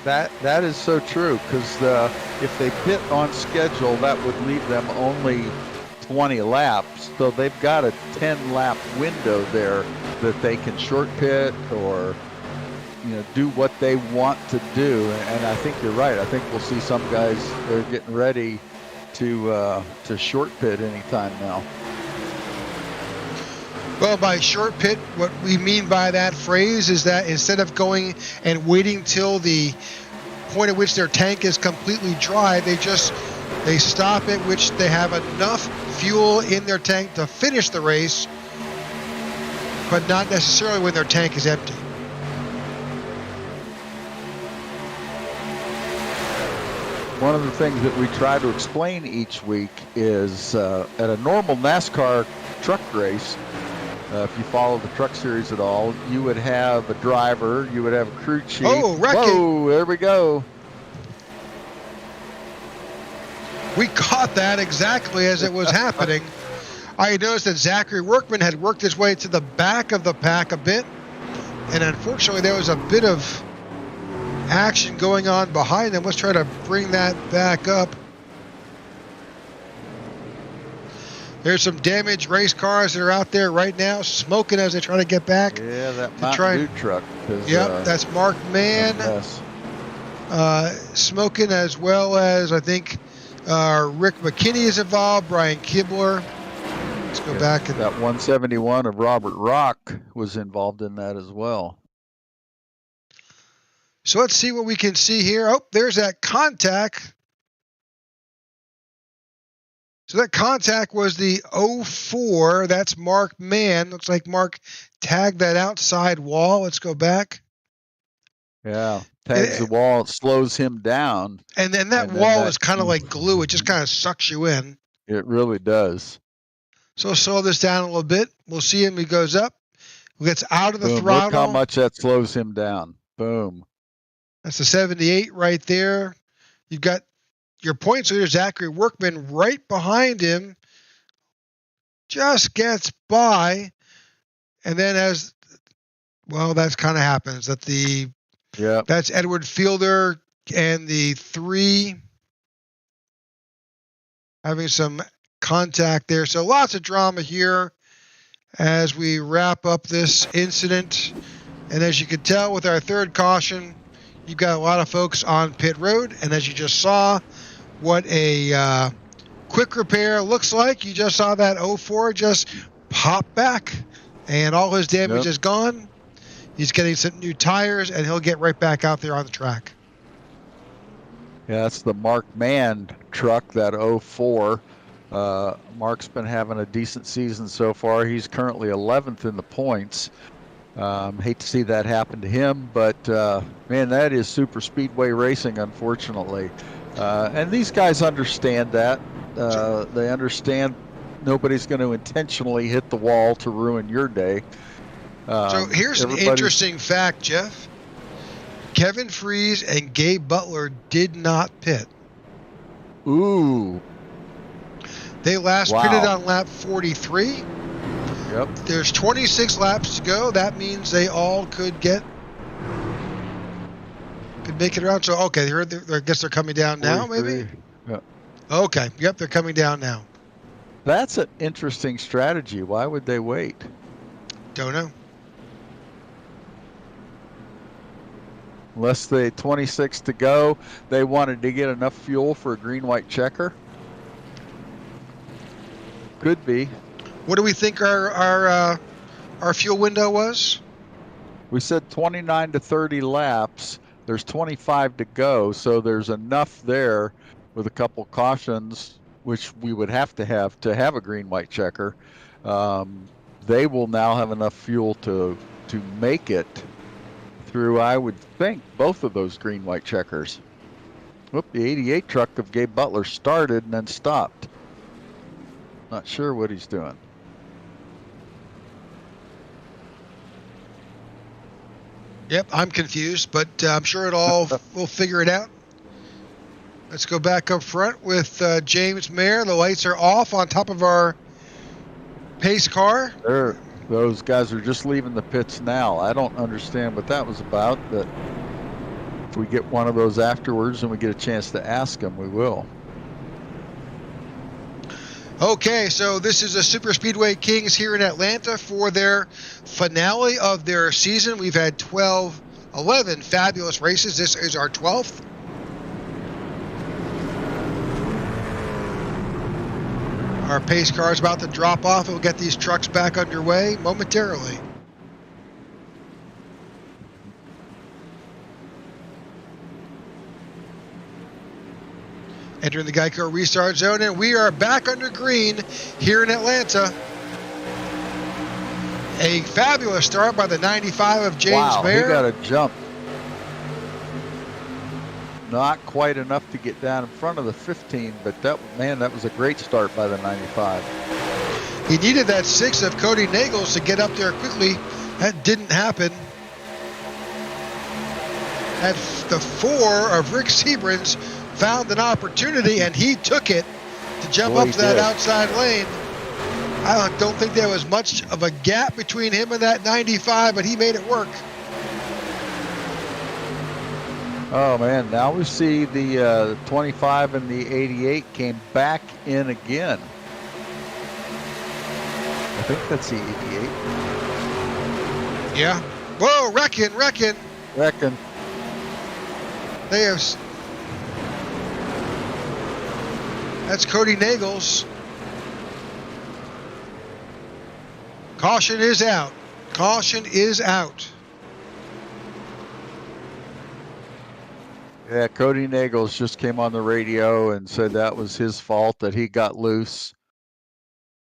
That is so true, because if they pit on schedule, that would leave them only 20 laps. So they've got a 10-lap window there that they can short pit or do what they want to do. And I think you're right. I think we'll see some guys they're getting ready to short pit anytime now. Well, by short pit, what we mean by that phrase is that instead of going and waiting till the point at which their tank is completely dry, they stop at which they have enough fuel in their tank to finish the race, but not necessarily when their tank is empty. One of the things that we try to explain each week is at a normal NASCAR truck race, if you follow the truck series at all, you would have a driver, you would have a crew chief. Oh, wrecking. Whoa, there we go. We caught that exactly as it was happening. I noticed that Zachary Workman had worked his way to the back of the pack a bit, and unfortunately there was a bit of action going on behind him. Let's try to bring that back up. There's some damaged race cars that are out there right now, smoking as they try to get back. Yeah, that Mountain Dew truck. Yep, that's Mark Mann smoking, as well as I think Rick McKinney is involved, Brian Kibler. Let's go back. That 171 of Robert Rock was involved in that as well. So let's see what we can see here. Oh, there's that contact. So that contact was the 04. That's Mark Mann. Looks like Mark tagged that outside wall. Let's go back. Yeah, tags the wall, it slows him down. And then that wall is kind of like glue. It just kind of sucks you in. It really does. So slow this down a little bit. We'll see him. He goes up. Gets out of the throttle. Look how much that slows him down. Boom. That's the 78 right there. You've got your points leader, Zachary Workman, right behind him. Just gets by. And then that's kind of happens. That's Edward Fielder and the 3 having some contact there. So lots of drama here as we wrap up this incident. And as you can tell with our third caution, you've got a lot of folks on pit road. And as you just saw, what a quick repair looks like. You just saw that 04 just pop back and all his damage is gone. He's getting some new tires and he'll get right back out there on the track. Yeah, that's the Mark Mann truck, that 04. Mark's been having a decent season so far. He's currently 11th in the points. Hate to see that happen to him, but man, that is super speedway racing, unfortunately. And these guys understand that. They understand nobody's going to intentionally hit the wall to ruin your day. So here's an interesting fact, Jeff. Kevin Freese and Gabe Butler did not pit. Ooh. They last pitted on lap 43. Yep. There's 26 laps to go. That means they all could make it around. So, okay, I guess they're coming down now, maybe? Yep. Okay, yep, they're coming down now. That's an interesting strategy. Why would they wait? Don't know. Unless 26 to go, they wanted to get enough fuel for a green-white checker. Could be. What do we think our fuel window was? We said 29 to 30 laps. There's 25 to go, so there's enough there with a couple cautions, which we would have to have a green-white checker. They will now have enough fuel to make it through, I would think, both of those green-white checkers. Whoop, the 88 truck of Gabe Butler started and then stopped. Not sure what he's doing. Yep, I'm confused, but I'm sure we'll figure it out. Let's go back up front with James Mayer. The lights are off on top of our pace car. Those guys are just leaving the pits now. I don't understand what that was about, but if we get one of those afterwards and we get a chance to ask them, we will. Okay, so this is the Super Speedway Kings here in Atlanta for their finale of their season. We've had 11 fabulous races. This is our 12th. Our pace car is about to drop off. We'll get these trucks back underway momentarily. Entering the Geico restart zone, and we are back under green here in Atlanta. A fabulous start by the 95 of James Mayer. He got a jump. not quite enough to get down in front of the 15, but that was a great start by the 95. He needed that 6 of Cody Nagels to get up there quickly. That didn't happen. And the 4 of Rick Seabrans found an opportunity, and he took it to jump up to that outside lane. I don't think there was much of a gap between him and that 95, but he made it work. Oh, man. Now we see the 25 and the 88 came back in again. I think that's the 88. Yeah. Whoa, reckon. They have. That's Cody Nagels. Caution is out. Yeah, Cody Nagels just came on the radio and said that was his fault, that he got loose.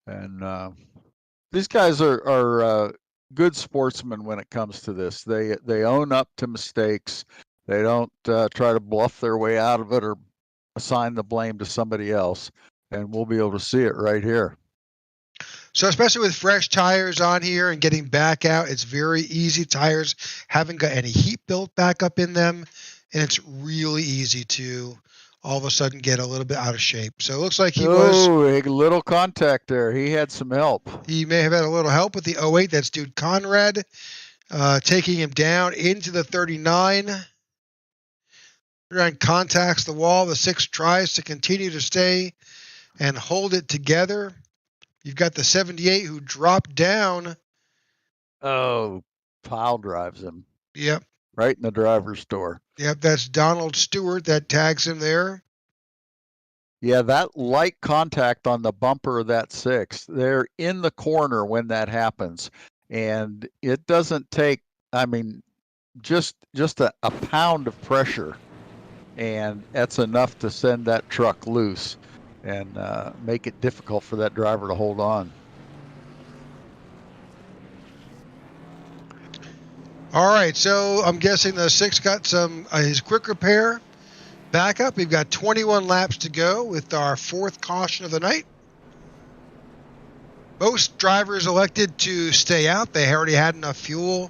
And these guys are good sportsmen when it comes to this. They own up to mistakes. They don't try to bluff their way out of it or assign the blame to somebody else. And we'll be able to see it right here. So especially with fresh tires on here and getting back out, it's very easy. Tires haven't got any heat built back up in them, and it's really easy to all of a sudden get a little bit out of shape. So it looks like he was... Oh, a little contact there. He had some help. He may have had a little help with the 08. That's dude Conrad taking him down into the 39. Ryan contacts the wall. The 6 tries to continue to stay and hold it together. You've got the 78 who dropped down. Oh, pile drives him. Yep. Right in the driver's door. Yep, that's Donald Stewart that tags him there. Yeah, that light contact on the bumper of that 6, they're in the corner when that happens. And it doesn't take, just a pound of pressure. And that's enough to send that truck loose and make it difficult for that driver to hold on. All right, so I'm guessing the 6 got some his quick repair back up. We've got 21 laps to go with our 4th caution of the night. Most drivers elected to stay out. They already had enough fuel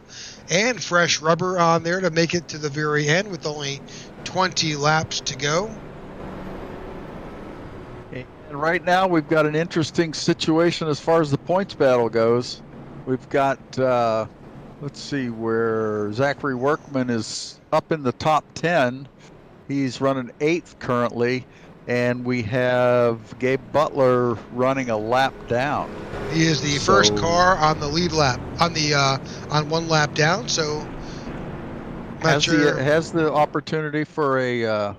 and fresh rubber on there to make it to the very end with only 20 laps to go. And right now we've got an interesting situation as far as the points battle goes. We've got, let's see, where Zachary Workman is up in the top 10. He's running 8th currently, and we have Gabe Butler running a lap down. He is the first car on the lead lap, on 1 lap down, so has the opportunity for a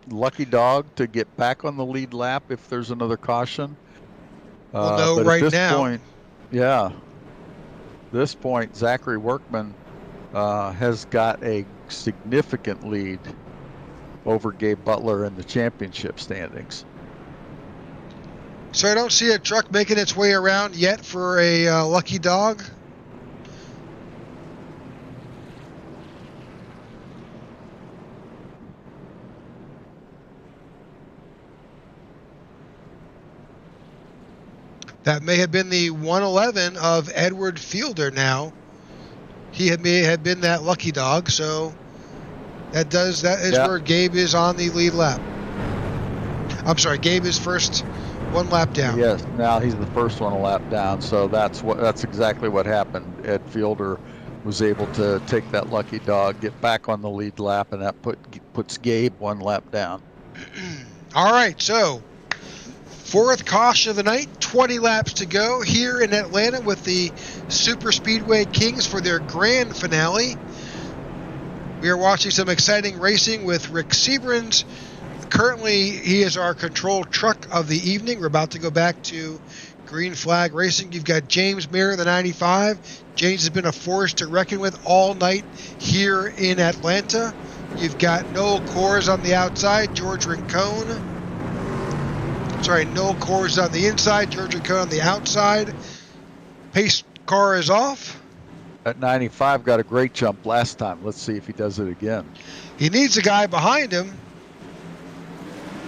lucky dog to get back on the lead lap if there's another caution. We'll know right now. This point, Zachary Workman has got a significant lead over Gabe Butler in the championship standings. So I don't see a truck making its way around yet for a lucky dog. That may have been the 111 of Edward Fielder now. He may have been that lucky dog, so that is where Gabe is on the lead lap. I'm sorry, Gabe is first 1 lap down. Yes, now he's the first one a lap down, so that's exactly what happened. Ed Fielder was able to take that lucky dog, get back on the lead lap, and that puts Gabe 1 lap down. All right, so 4th caution of the night, 20 laps to go here in Atlanta with the Super Speedway Kings for their grand finale. We are watching some exciting racing with Rick Seabrans. Currently, he is our control truck of the evening. We're about to go back to green flag racing. You've got James Mayer, the 95. James has been a force to reckon with all night here in Atlanta. You've got Noel Kors on the outside, George Rincon. Noel Kors on the inside, George Rincon on the outside. Pace car is off. At 95 got a great jump last time. Let's see if he does it again. He needs a guy behind him.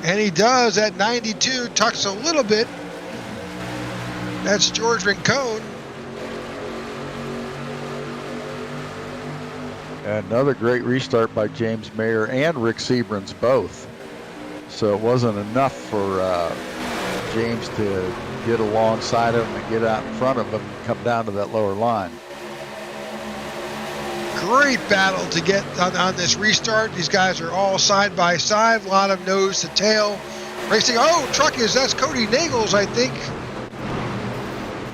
And he does at 92, tucks a little bit. That's George Rincon. Another great restart by James Mayer and Rick Seabrans both. So it wasn't enough for James to get alongside of him and get out in front of him and come down to that lower line. Great battle to get on this restart. These guys are all side by side, a lot of nose to tail racing. Oh, that's Cody Nagels, I think.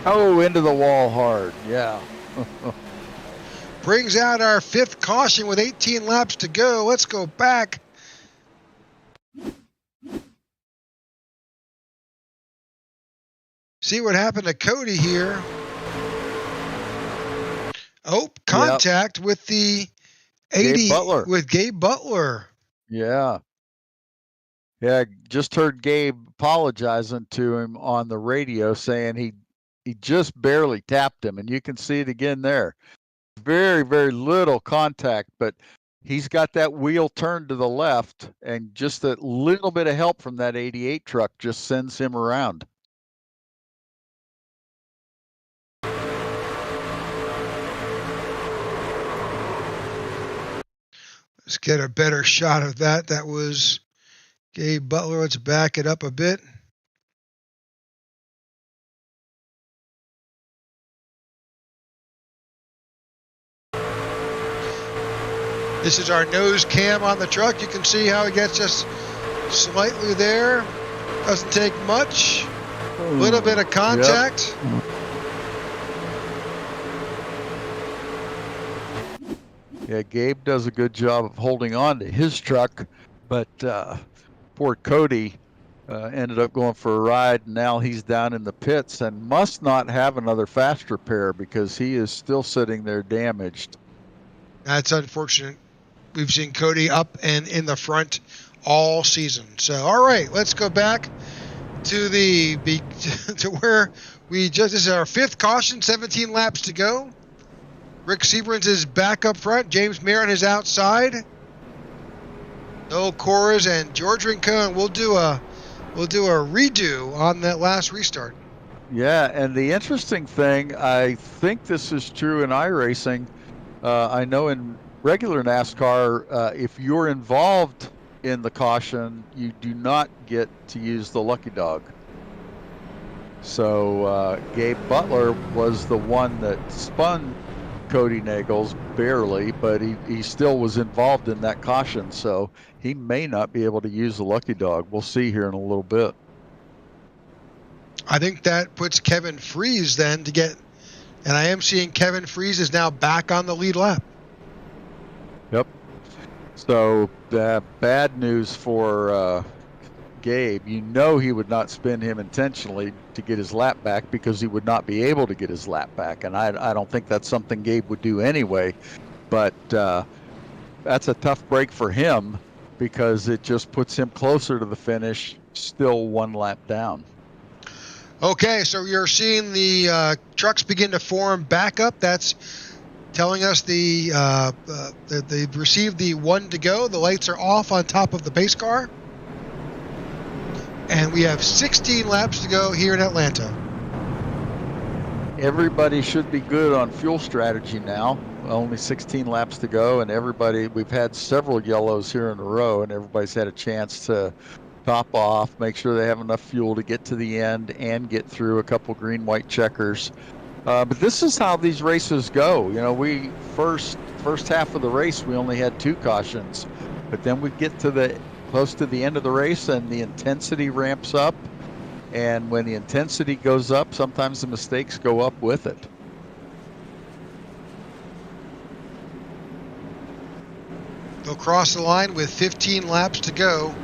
Oh, into the wall hard, yeah. Brings out our 5th caution with 18 laps to go. Let's go back. See what happened to Cody here. Oh, contact with the 80 Gabe Butler. with Gabe Butler. Yeah. Yeah, just heard Gabe apologizing to him on the radio, saying he just barely tapped him, and you can see it again there. Very, very little contact, but he's got that wheel turned to the left, and just a little bit of help from that 88 truck just sends him around. Let's get a better shot of that. That was Gabe Butler. Let's back it up a bit. This is our nose cam on the truck. You can see how he gets just slightly there. Doesn't take much. A little bit of contact. Yep. Yeah, Gabe does a good job of holding on to his truck, but poor Cody ended up going for a ride, and now he's down in the pits and must not have another fast repair because he is still sitting there damaged. That's unfortunate. We've seen Cody up and in the front all season. So, all right, let's go back to to where we just, this is our 5th caution, 17 laps to go. Rick Seabrans is back up front. James Marin is outside. Noel Coras and George Rincon. We'll do a redo on that last restart. Yeah, and the interesting thing, I think this is true in iRacing. I know in regular NASCAR, if you're involved in the caution, you do not get to use the lucky dog. So Gabe Butler was the one that spun Cody Nagels barely, but he still was involved in that caution, so he may not be able to use the lucky dog. We'll see here in a little bit. I think that puts Kevin Freese then to get, and I am seeing Kevin Freese is now back on the lead lap. Yep. So bad news for Gabe. You know he would not spin him intentionally to get his lap back because he would not be able to get his lap back, and I don't think that's something Gabe would do anyway. But that's a tough break for him because it just puts him closer to the finish, still 1 lap down. Okay, so you're seeing the trucks begin to form back up. That's telling us that they've received the 1 to go. The lights are off on top of the pace car. And we have 16 laps to go here in Atlanta. Everybody should be good on fuel strategy now. Only 16 laps to go, and we've had several yellows here in a row, and everybody's had a chance to top off, make sure they have enough fuel to get to the end and get through a couple green-white checkers. But this is how these races go. You know, we first half of the race, we only had 2 cautions, but then we get to close to the end of the race and the intensity ramps up, and when the intensity goes up, sometimes the mistakes go up with it. They'll cross the line with 15 laps to go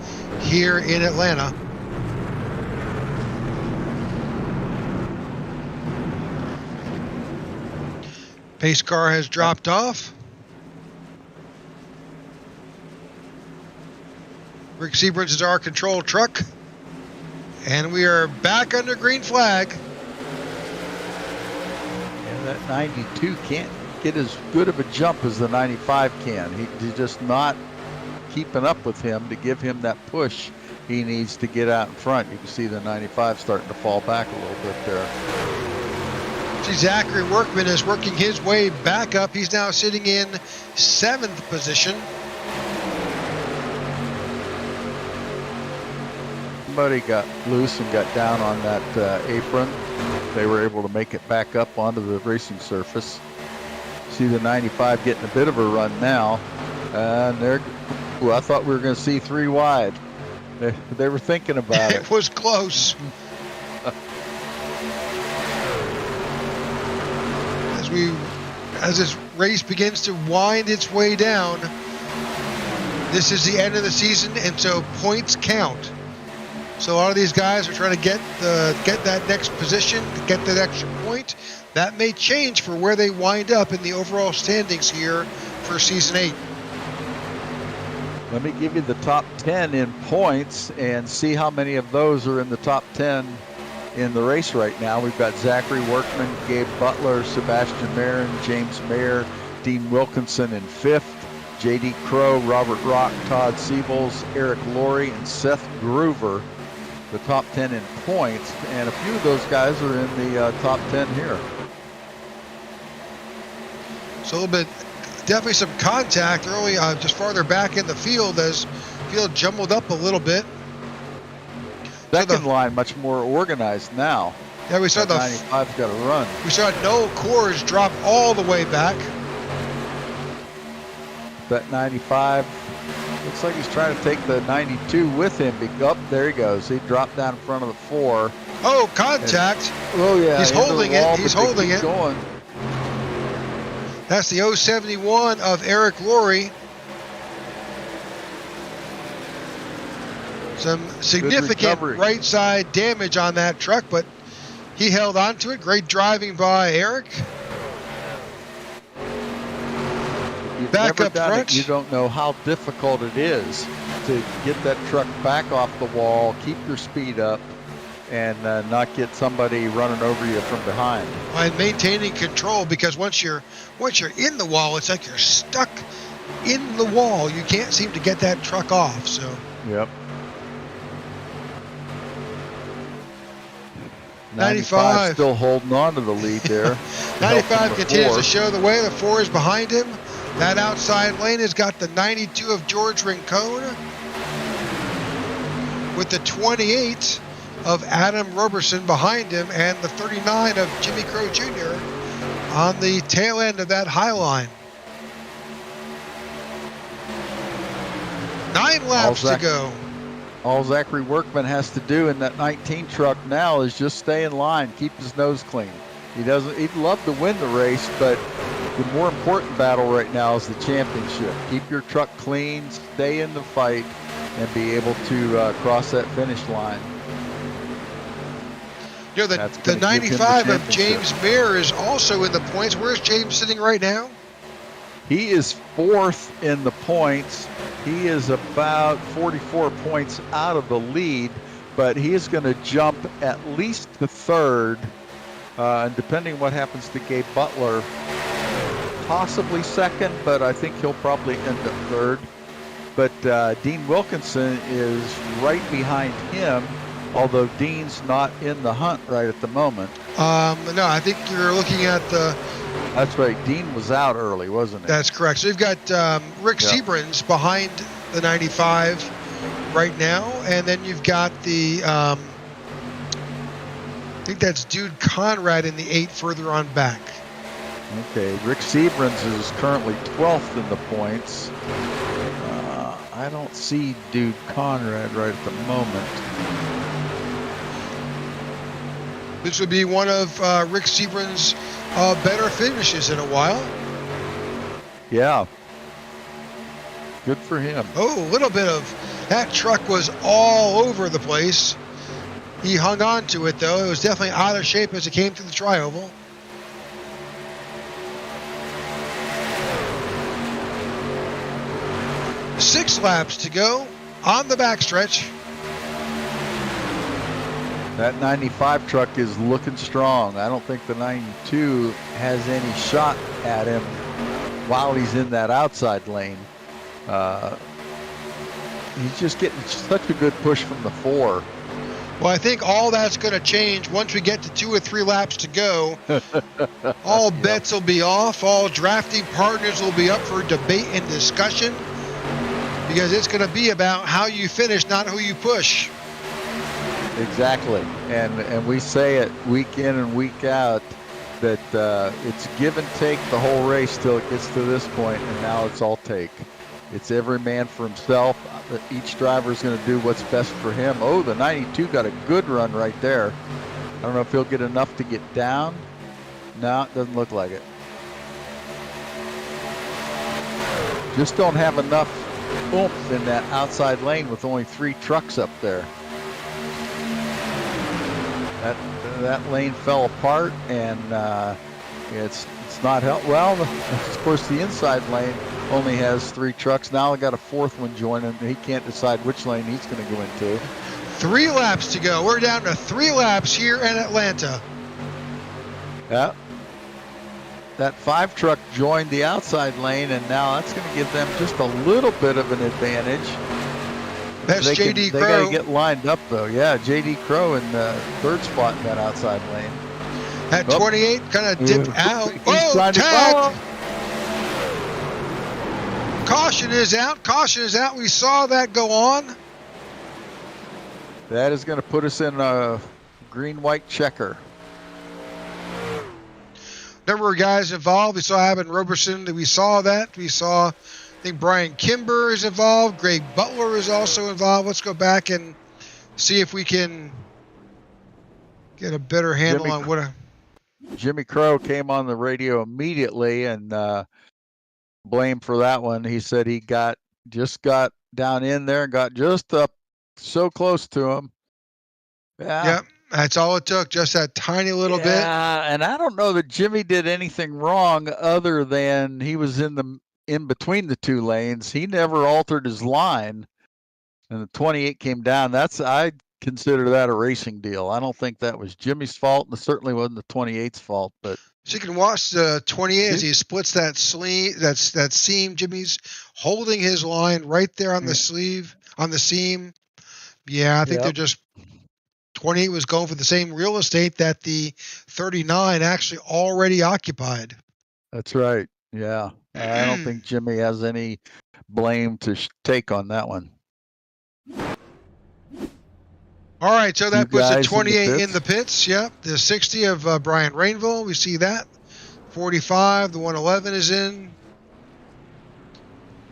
here in Atlanta. Pace car has dropped off. Rick Seabrans is our control truck. And we are back under green flag. And that 92 can't get as good of a jump as the 95 can. He's just not keeping up with him to give him that push he needs to get out in front. You can see the 95 starting to fall back a little bit there. See, Zachary Workman is working his way back up. He's now sitting in 7th position. Somebody got loose and got down on that apron. They were able to make it back up onto the racing surface. See the 95 getting a bit of a run now. And they're, well, I thought we were going to see 3 wide. They were thinking about it. It was close. As this race begins to wind its way down, this is the end of the season, and so points count. So a lot of these guys are trying to get that next position, to get that extra point. That may change for where they wind up in the overall standings here for season 8. Let me give you the top 10 in points and see how many of those are in the top 10 in the race right now. We've got Zachary Workman, Gabe Butler, Sebastian Marin, James Mayer, Dean Wilkinson in 5th, J.D. Crow, Robert Rock, Todd Siebels, Eric Laurie, and Seth Groover, the top 10 in points, and a few of those guys are in the top 10 here. So a little bit, definitely some contact early, just farther back in the field as field jumbled up a little bit. Second line much more organized now. Yeah, we saw the 95's got to run. We saw Noel Kors drop all the way back. That 95 looks like he's trying to take the 92 with him. Up there he goes. He dropped down in front of the 4. Oh, contact! Oh yeah, he's holding it. He's holding it. Going. That's the 071 of Eric Laurie. Some significant right side damage on that truck, but he held on to it. Great driving by Eric. You've back never up done front. It, you don't know how difficult it is to get that truck back off the wall, keep your speed up, and not get somebody running over you from behind. And maintaining control, because once you're in the wall, it's like you're stuck in the wall. You can't seem to get that truck off. So. Yep. 95 still holding on to the lead there. 95 continues to show the way. The 4 is behind him. That outside lane has got the 92 of George Rincon with the 28 of Adam Roberson behind him, and the 39 of Jimmy Crow Jr. on the tail end of that high line. 9 laps to go. All Zachary Workman has to do in that 19 truck now is just stay in line, keep his nose clean. He'd love to win the race, but the more important battle right now is the championship. Keep your truck clean, stay in the fight, and be able to cross that finish line. You know, the 95 of James Mayer is also in the points. Where's James sitting right now? He is 4th in the points. He is about 44 points out of the lead, but he is going to jump at least to 3rd, and depending what happens to Gabe Butler, possibly 2nd, but I think he'll probably end up 3rd. But Dean Wilkinson is right behind him, although Dean's not in the hunt right at the moment. No, I think you're looking at the... That's right. Dean was out early, wasn't he? That's correct. So you've got Rick Seabrans behind the 95 right now, and then you've got the I think that's Dude Conrad in the 8 further on back. Okay, Rick Seabrans is currently 12th in the points. I don't see Dude Conrad right at the moment. This would be one of Rick Seabrans' better finishes in a while. Yeah. Good for him. Oh, a little bit of that truck was all over the place. He hung on to it, though. It was definitely out of shape as it came through the tri-oval. Six laps to go on the backstretch. That 95 truck is looking strong. I don't think the 92 has any shot at him while he's in that outside lane. He's just getting such a good push from the 4. Well, I think all that's going to change once we get to 2 or 3 laps to go. All bets will be off. All drafting partners will be up for debate and discussion, because it's going to be about how you finish, not who you push. Exactly. And we say it week in and week out that it's give and take the whole race till it gets to this point, and now it's all take. It's every man for himself. Each driver is going to do what's best for him. Oh, the 92 got a good run right there. I don't know if he'll get enough to get down. No, it doesn't look like it. Just don't have enough oomph in that outside lane with only 3 trucks up there. That lane fell apart, and it's not help. Well, of course, the inside lane only has 3 trucks. Now they got a 4th one joining. He can't decide which lane he's going to go into. 3 laps to go. We're down to 3 laps here in Atlanta. Yeah. That 5 truck joined the outside lane, and now that's going to give them just a little bit of an advantage. That's J.D. Crow. They got to get lined up, though. Yeah, J.D. Crow in the 3rd spot in that outside lane. At 28, kind of dipped out. He's trying to tagged. Caution is out. Caution is out. We saw that go on. That is going to put us in a green-white checker. Number of guys involved. We saw Evan Roberson. We saw that. We saw, I think Brian Kimber is involved. Greg Butler is also involved. Let's go back and see if we can get a better handle on what. Jimmy Crow came on the radio immediately and blamed for that one. He said he just got down in there and got just up so close to him. Yeah. Yep. That's all it took, just that tiny little bit. Yeah, and I don't know that Jimmy did anything wrong other than he was in between the 2 lanes. He never altered his line, and the 28 came down. I consider that a racing deal. I don't think that was Jimmy's fault, and it certainly wasn't the 28's fault. But so you can watch the 28 as he splits that sleeve, that seam. Jimmy's holding his line right there on the sleeve, on the seam. Yeah, I think they're just. 28 was going for the same real estate that the 39 actually already occupied. That's right. Yeah. I don't think Jimmy has any blame to take on that one. All right, so that puts the 28 in the pits. Yep. The 60 of Brian Rainville, we see that. 45, the 111 is in.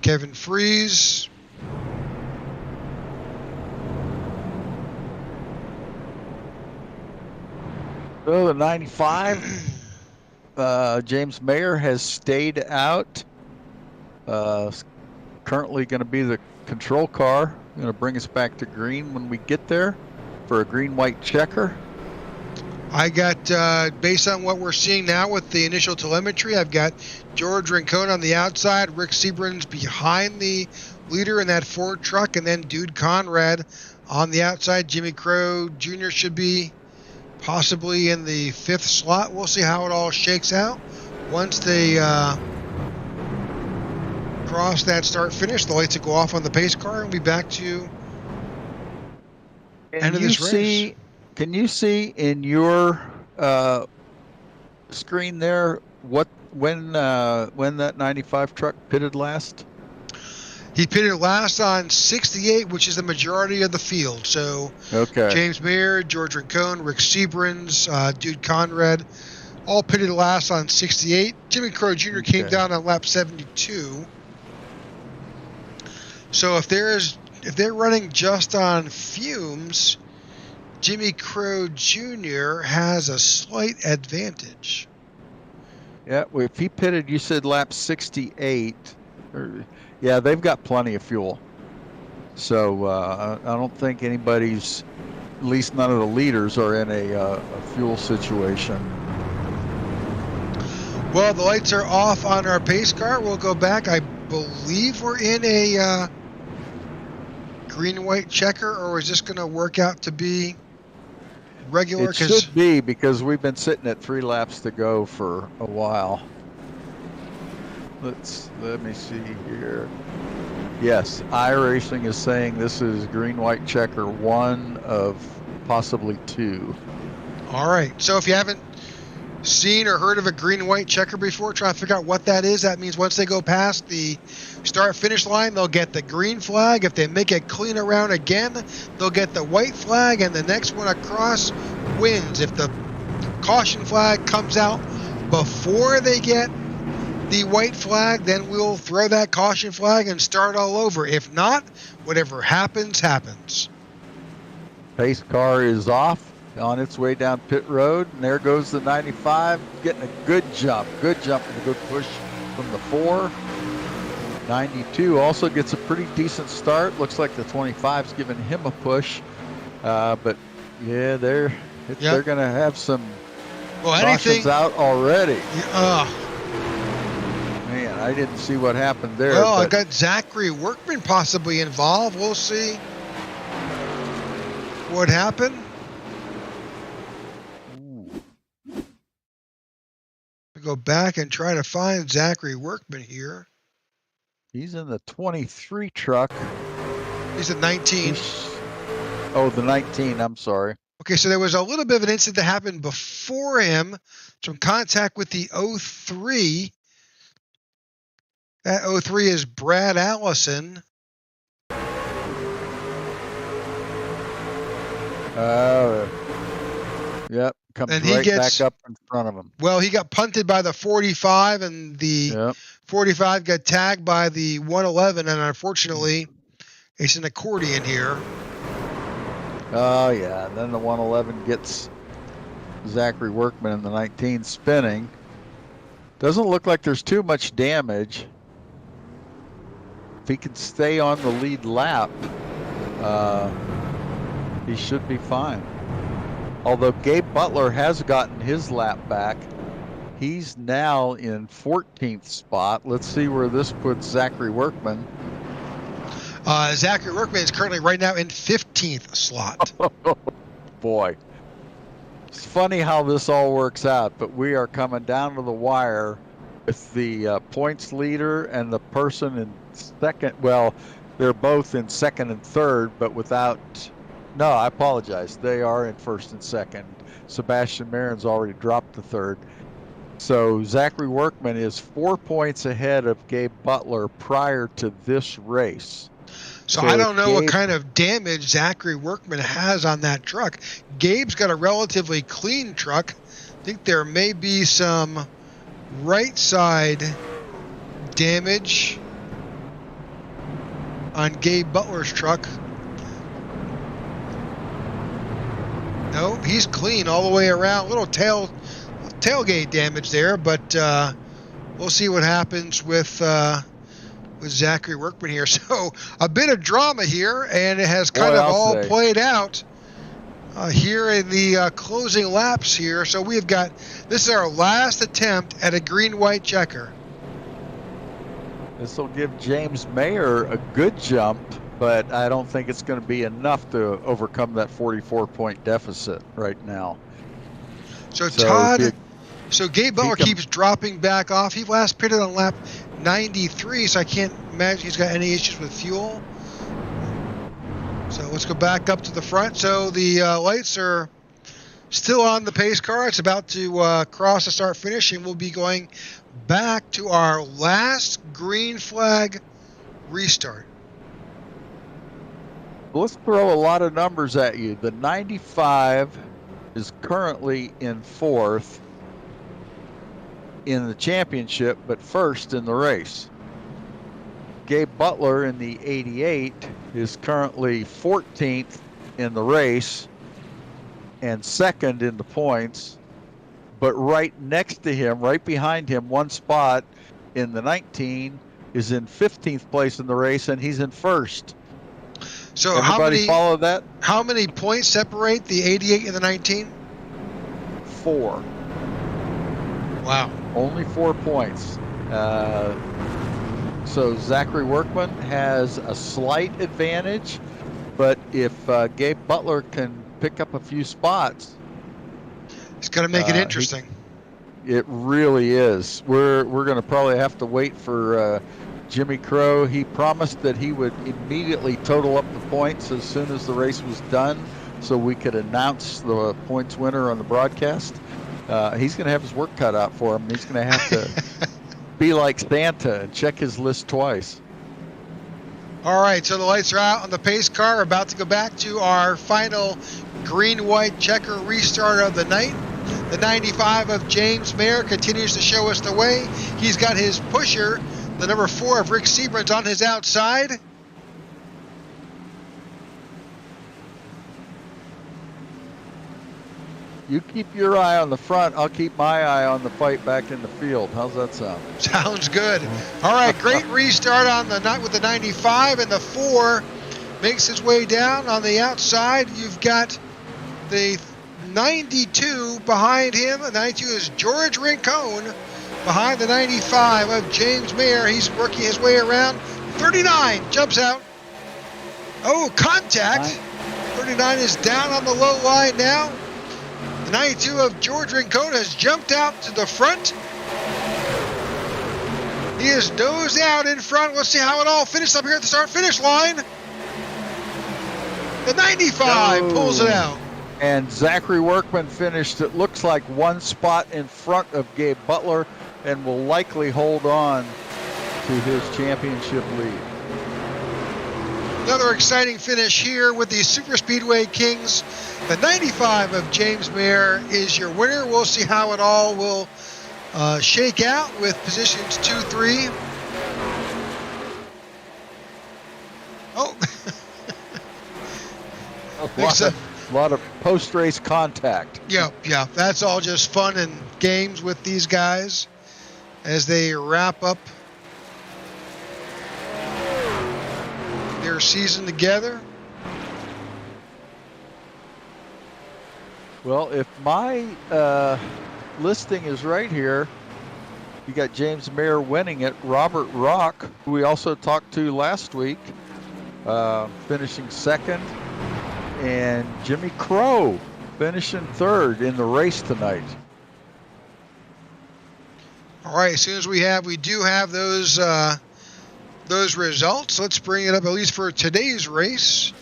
Kevin Fries. So the 95, James Mayer has stayed out. Currently going to be the control car. Going to bring us back to green when we get there for a green-white checker. I got, based on what we're seeing now with the initial telemetry, I've got George Rincon on the outside, Rick Seabrans behind the leader in that Ford truck, and then Dude Conrad on the outside. Jimmy Crow Jr. should be possibly in the 5th slot. We'll see how it all shakes out. Once they cross that start-finish, the lights will go off on the pace car and we'll be back to end of this race. Can you see in your screen there when that 95 truck pitted last? He pitted last on 68, which is the majority of the field. So okay. James Mayer, George Rincon, Rick Seabrans, Dude Conrad, all pitted last on 68. Jimmy Crow Jr. came down on lap 72. So if they're running just on fumes, Jimmy Crow Jr. has a slight advantage. Yeah, well, if he pitted, you said lap 68. Yeah, they've got plenty of fuel. So I don't think anybody's, at least none of the leaders, are in a fuel situation. Well, the lights are off on our pace car. We'll go back. I believe we're in a green-white checker, or is this going to work out to be regular? It should be, because we've been sitting at 3 laps to go for a while. Let me see here. Yes, iRacing is saying this is green, white checker 1 of possibly 2. All right. So if you haven't seen or heard of a green and white checker before, try to figure out what that is. That means once they go past the start finish line, they'll get the green flag. If they make it clean around again, they'll get the white flag, and the next one across wins. If the caution flag comes out before they get the white flag, then we'll throw that caution flag and start all over. If not, whatever happens, happens. Pace car is off on its way down pit road, and there goes the 95, getting a good jump and a good push from the 4. 92 also gets a pretty decent start. Looks like the 25's giving him a push, but yeah, they're going to have some cautions out already. Man, I didn't see what happened there. Well, I got Zachary Workman possibly involved. We'll see what happened. We go back and try to find Zachary Workman here. He's in the 23 truck. He's at 19. The 19, I'm sorry. Okay, so there was a little bit of an incident that happened before him. Some contact with the 03. That 03 is Brad Allison. Yep, comes and right back up in front of him. Well, he got punted by the 45, and the 45 got tagged by the 111, and unfortunately, it's an accordion here. Oh, yeah, and then the 111 gets Zachary Workman in the 19 spinning. Doesn't look like there's too much damage. If he can stay on the lead lap, he should be fine. Although Gabe Butler has gotten his lap back. He's now in 14th spot. Let's see where this puts Zachary Workman. Zachary Workman is currently right now in 15th slot. Boy. It's funny how this all works out, but we are coming down to the wire with the points leader and the person in second. Well, they're both in second and third, but without... No, I apologize. They are in first and second. Sebastian Marin's already dropped to third. So Zachary Workman is 4 points ahead of Gabe Butler prior to this race. So I don't know what kind of damage Zachary Workman has on that truck. Gabe's got a relatively clean truck. I think there may be some right side damage on Gabe Butler's truck. No, he's clean all the way around. Little tailgate damage there, but we'll see what happens with Zachary Workman here. So a bit of drama here, and it has kind of all played out here in the closing laps here. So we've got, this is our last attempt at a green-white checker. This will give James Mayer a good jump, but I don't think it's going to be enough to overcome that 44-point deficit right now. So Gabe Butler keeps dropping back off. He last pitted on lap 93, so I can't imagine he's got any issues with fuel. So let's go back up to the front. So the lights are still on the pace car. It's about to cross the start finish, and we'll be going back to our last green flag restart. Let's throw a lot of numbers at you. The 95 is currently in 4th in the championship, but 1st in the race. Gabe Butler in the 88 is currently 14th in the race and 2nd in the points, but right next to him, right behind him, one spot in the 19 is in 15th place in the race, and he's in 1st. So everybody follow that? How many points separate the 88 and the 19? 4. Wow. Only 4 points. So Zachary Workman has a slight advantage, but if Gabe Butler can pick up a few spots. It's going to make it interesting. It really is. We're going to probably have to wait for Jimmy Crow. He promised that he would immediately total up the points as soon as the race was done, so we could announce the points winner on the broadcast. He's going to have his work cut out for him. He's going to have to be like Santa and check his list twice. All right, so the lights are out on the pace car. We're about to go back to our final green-white checker restart of the night. The 95 of James Mayer continues to show us the way. He's got his pusher, the number 4 of Rick Seabrans, on his outside. You keep your eye on the front. I'll keep my eye on the fight back in the field. How's that sound? Sounds good. All right, great restart on the night with the 95, and the 4 makes his way down on the outside. You've got the 92 behind him. The 92 is George Rincon behind the 95 of James Mayer. He's working his way around. 39 jumps out. Oh, contact. 39 is down on the low line now. The 92 of George Rincon has jumped out to the front. He is nosed out in front. Let's see how it all finishes up here at the start-finish line. The 95 pulls it out. And Zachary Workman finished, it looks like, 1 spot in front of Gabe Butler and will likely hold on to his championship lead. Another exciting finish here with the Super Speedway Kings. The 95 of James Mayer is your winner. We'll see how it all will shake out with positions 2, 3. Oh. A lot of post-race contact. Yeah. That's all just fun and games with these guys as they wrap up their season together. Well, if my listing is right here, you got James Mayer winning it. Robert Rock, who we also talked to last week, finishing second. And Jimmy Crow finishing third in the race tonight. All right, as soon as we do have those results, let's bring it up at least for today's race.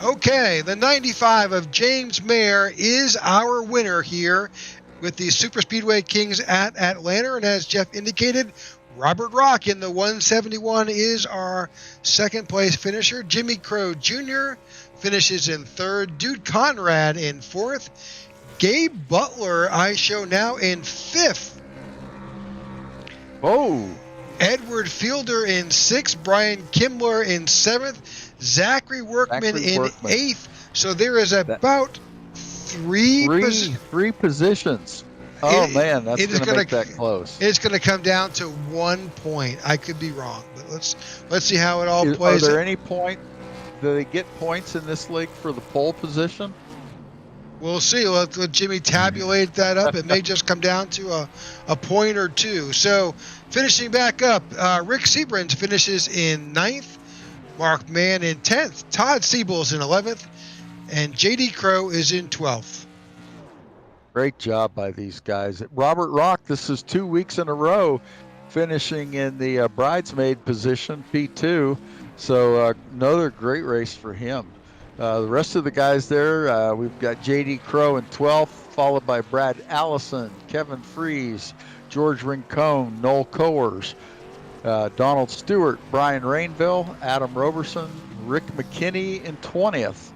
Okay, the 95 of James Mayer is our winner here with the Super Speedway Kings at Atlanta, and as Jeff indicated, Robert Rock in the 171 is our second place finisher. Jimmy Crow Jr. finishes in third. Dude Conrad in fourth. Gabe Butler, I show now, in fifth. Oh. Edward Fielder in sixth. Brian Kimbler in seventh. Zachary Workman in eighth. So there is about three positions. Oh, man, that's going to make that close. It's going to come down to 1 point. I could be wrong, but let's see how it all plays. Are there any point? Do they get points in this league for the pole position? We'll see. Let Jimmy tabulate that up. It may just come down to a point or two. So finishing back up, Rick Seabrans finishes in 9th. Mark Mann in 10th. Todd Siebel's in 11th. And J.D. Crow is in 12th. Great job by these guys. Robert Rock, this is 2 weeks in a row, finishing in the bridesmaid position, P2. So another great race for him. The rest of the guys there, we've got J.D. Crow in 12th, followed by Brad Allison, Kevin Fries, George Rincon, Noel Coers, Donald Stewart, Brian Rainville, Adam Roberson, Rick McKinney in 20th.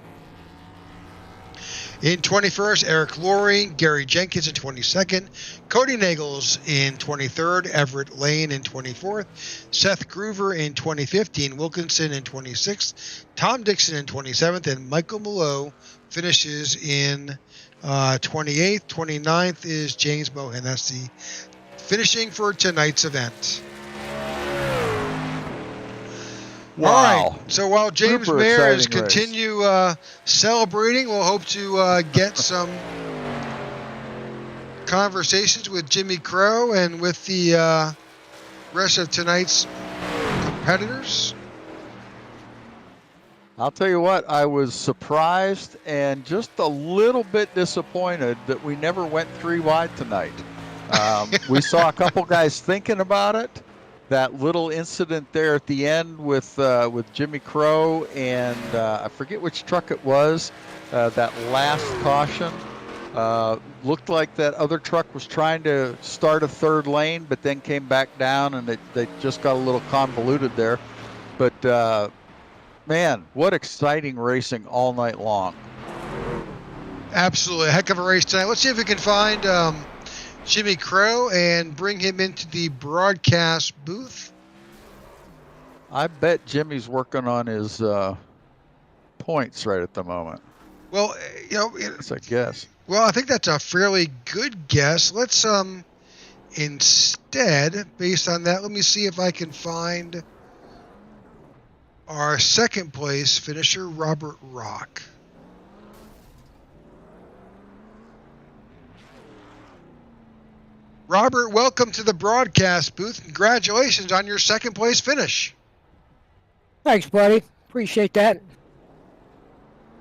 In 21st, Eric Loring, Gary Jenkins in 22nd, Cody Nagels in 23rd, Everett Lane in 24th, Seth Groover in 25th, Dean Wilkinson in 26th, Tom Dixon in 27th, and Michael Mallow finishes in 28th. 29th is James Mohan. That's the finishing for tonight's event. Wow. All right. So while James Mayer is continue celebrating, we'll hope to get some conversations with Jimmy Crow and with the rest of tonight's competitors. I'll tell you what, I was surprised and just a little bit disappointed that we never went 3 wide tonight. We saw a couple guys thinking about it. That little incident there at the end with Jimmy Crow and I forget which truck it was. That last caution looked like that other truck was trying to start a third lane, but then came back down, and they just got a little convoluted there. But man, what exciting racing all night long. Absolutely. A heck of a race tonight. Let's see if we can find Jimmy Crow and bring him into the broadcast booth. I bet Jimmy's working on his points right at the moment. Well, That's a guess. Well, I think that's a fairly good guess. Let's instead, based on that, let me see if I can find our second place finisher, Robert Rock. Robert, welcome to the broadcast booth. Congratulations on your second place finish. Thanks, buddy. Appreciate that.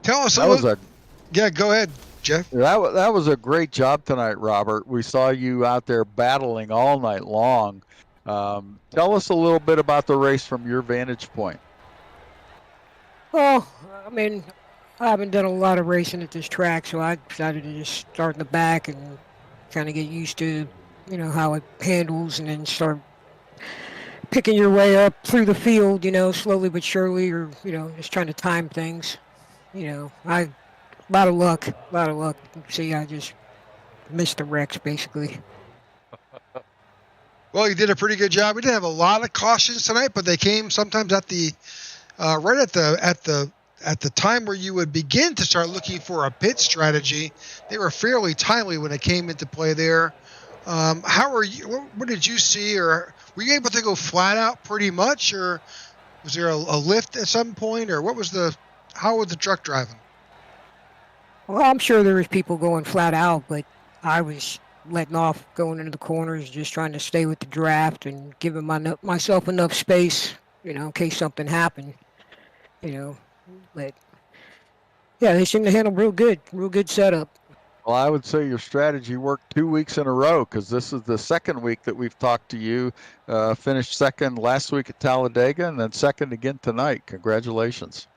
Tell us Yeah, go ahead, Jeff. That was a great job tonight, Robert. We saw you out there battling all night long. Tell us a little bit about the race from your vantage point. Well, I mean, I haven't done a lot of racing at this track, so I decided to just start in the back and kind of get used to, how it handles, and then start picking your way up through the field, slowly but surely, or, just trying to time things. A lot of luck. See, I just missed the wrecks, basically. Well, you did a pretty good job. We didn't have a lot of cautions tonight, but they came sometimes at the right at the time where you would begin to start looking for a pit strategy. They were fairly timely when it came into play there. How are you? What did you see, or were you able to go flat out pretty much, or was there a lift at some point, or how was the truck driving? Well, I'm sure there was people going flat out, but I was letting off going into the corners, just trying to stay with the draft and giving myself enough space, in case something happened. But yeah, they seem to handle real good setup. Well, I would say your strategy worked 2 weeks in a row, because this is the second week that we've talked to you. Finished second last week at Talladega, and then second again tonight. Congratulations.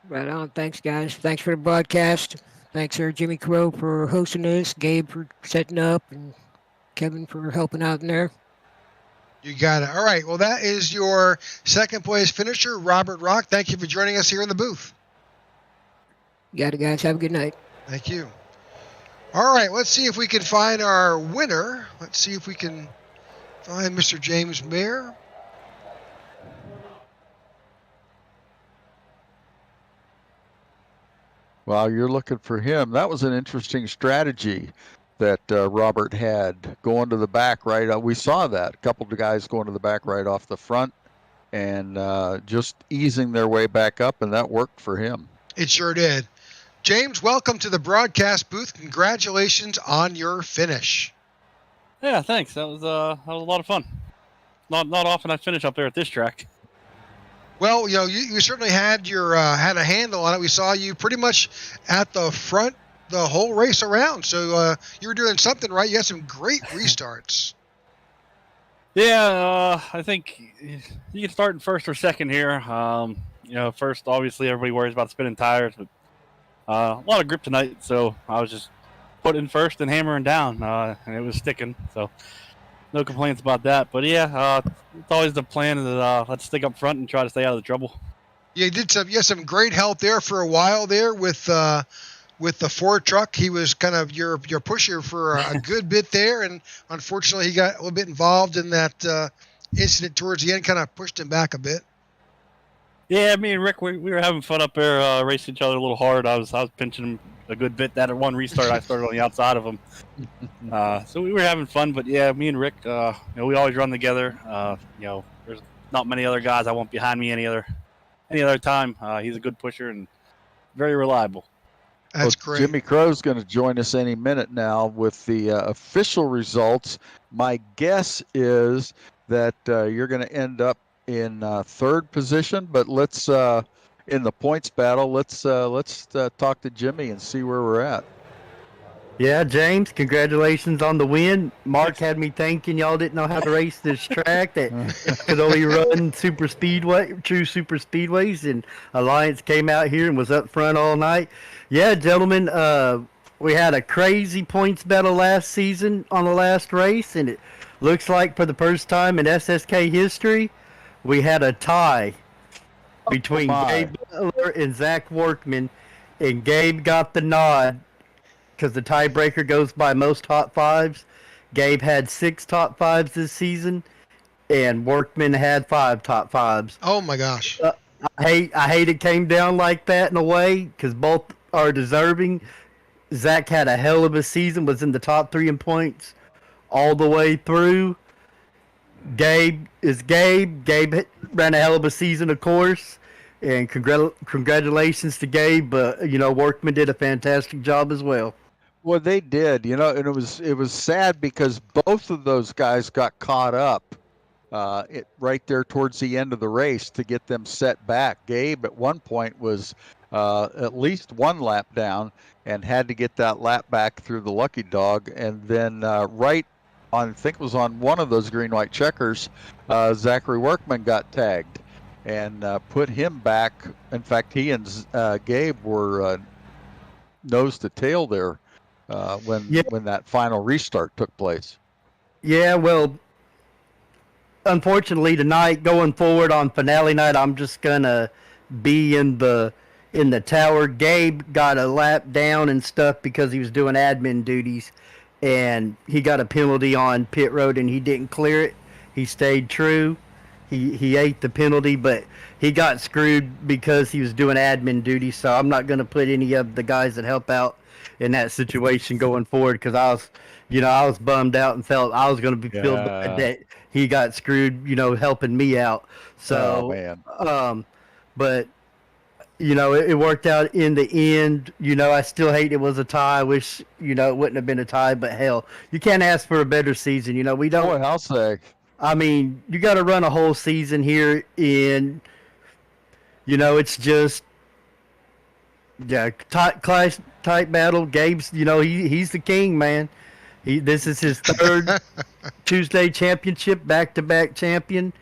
Right on. Thanks, guys. Thanks for the broadcast. Thanks, Sir Jimmy Crow, for hosting this, Gabe for setting up, and Kevin for helping out in there. You got it. All right. Well, that is your second place finisher, Robert Rock. Thank you for joining us here in the booth. You got it, guys. Have a good night. Thank you. All right. Let's see if we can find our winner. Let's see if we can find Mr. James Mayer. While you're looking for him, that was an interesting strategy that Robert had, going to the back right. We saw that. A couple of guys going to the back right off the front and just easing their way back up, and that worked for him. It sure did. James, welcome to the broadcast booth. Congratulations on your finish. Yeah, thanks. That was a lot of fun. Not often I finish up there at this track. Well, you certainly had had a handle on it. We saw you pretty much at the front the whole race around. So you were doing something right. You had some great restarts. Yeah, I think you can start in first or second here. First, obviously, everybody worries about spinning tires, but a lot of grip tonight. So I was just putting first and hammering down, and it was sticking. So no complaints about that. But yeah, it's always the plan that let's stick up front and try to stay out of the trouble. Yeah, you had some great help there for a while there with the Ford truck. He was kind of your pusher for a good bit there, and unfortunately he got a little bit involved in that incident towards the end, kind of pushed him back a bit. Yeah, me and Rick, we were having fun up there, racing each other a little hard. I was pinching him a good bit. That one restart, I started on the outside of him. So we were having fun, but yeah, me and Rick, we always run together. There's not many other guys I want behind me any other time. He's a good pusher and very reliable. That's great. Jimmy Crow's going to join us any minute now with the official results. My guess is that you're going to end up in third position, but let's in the points battle. Let's talk to Jimmy and see where we're at. Yeah, James, congratulations on the win. Mark had me thinking y'all didn't know how to race this track, that could only run true super speedways, and Alliance came out here and was up front all night. Yeah, gentlemen, we had a crazy points battle last season on the last race, and it looks like for the first time in SSK history, we had a tie between Gabe Butler and Zach Workman, and Gabe got the nod because the tiebreaker goes by most top fives. Gabe had 6 top fives this season, and Workman had 5 top fives. Oh my gosh! I hate it came down like that in a way because both are deserving. Zach had a hell of a season, was in the top 3 in points all the way through. Gabe is Gabe. Gabe ran a hell of a season, of course. And congratulations to Gabe, but Workman did a fantastic job as well. Well, they did, and it was sad because both of those guys got caught up right there towards the end of the race to get them set back. Gabe at one point was at least 1 lap down and had to get that lap back through the lucky dog, and then right on, I think it was on one of those green-white checkers, Zachary Workman got tagged and put him back. In fact, he and Gabe were nose to tail there when that final restart took place. Yeah, well, unfortunately tonight, going forward on finale night, I'm just gonna be in the tower. Gabe got a lap down and stuff because he was doing admin duties, and he got a penalty on pit road, and he didn't clear it. He stayed true. He ate the penalty, but he got screwed because he was doing admin duty. So I'm not going to put any of the guys that help out in that situation going forward, because I was bummed out and felt I was going to be feel bad that he got screwed, helping me out. So, but it worked out in the end. I still hate it was a tie. I wish it wouldn't have been a tie, but hell, you can't ask for a better season. We don't. Boy, I'll say. I mean, you got to run a whole season here in, it's just, tight battle. Gabe's, he's the king, man. This is his 3rd Tuesday championship, back-to-back champion.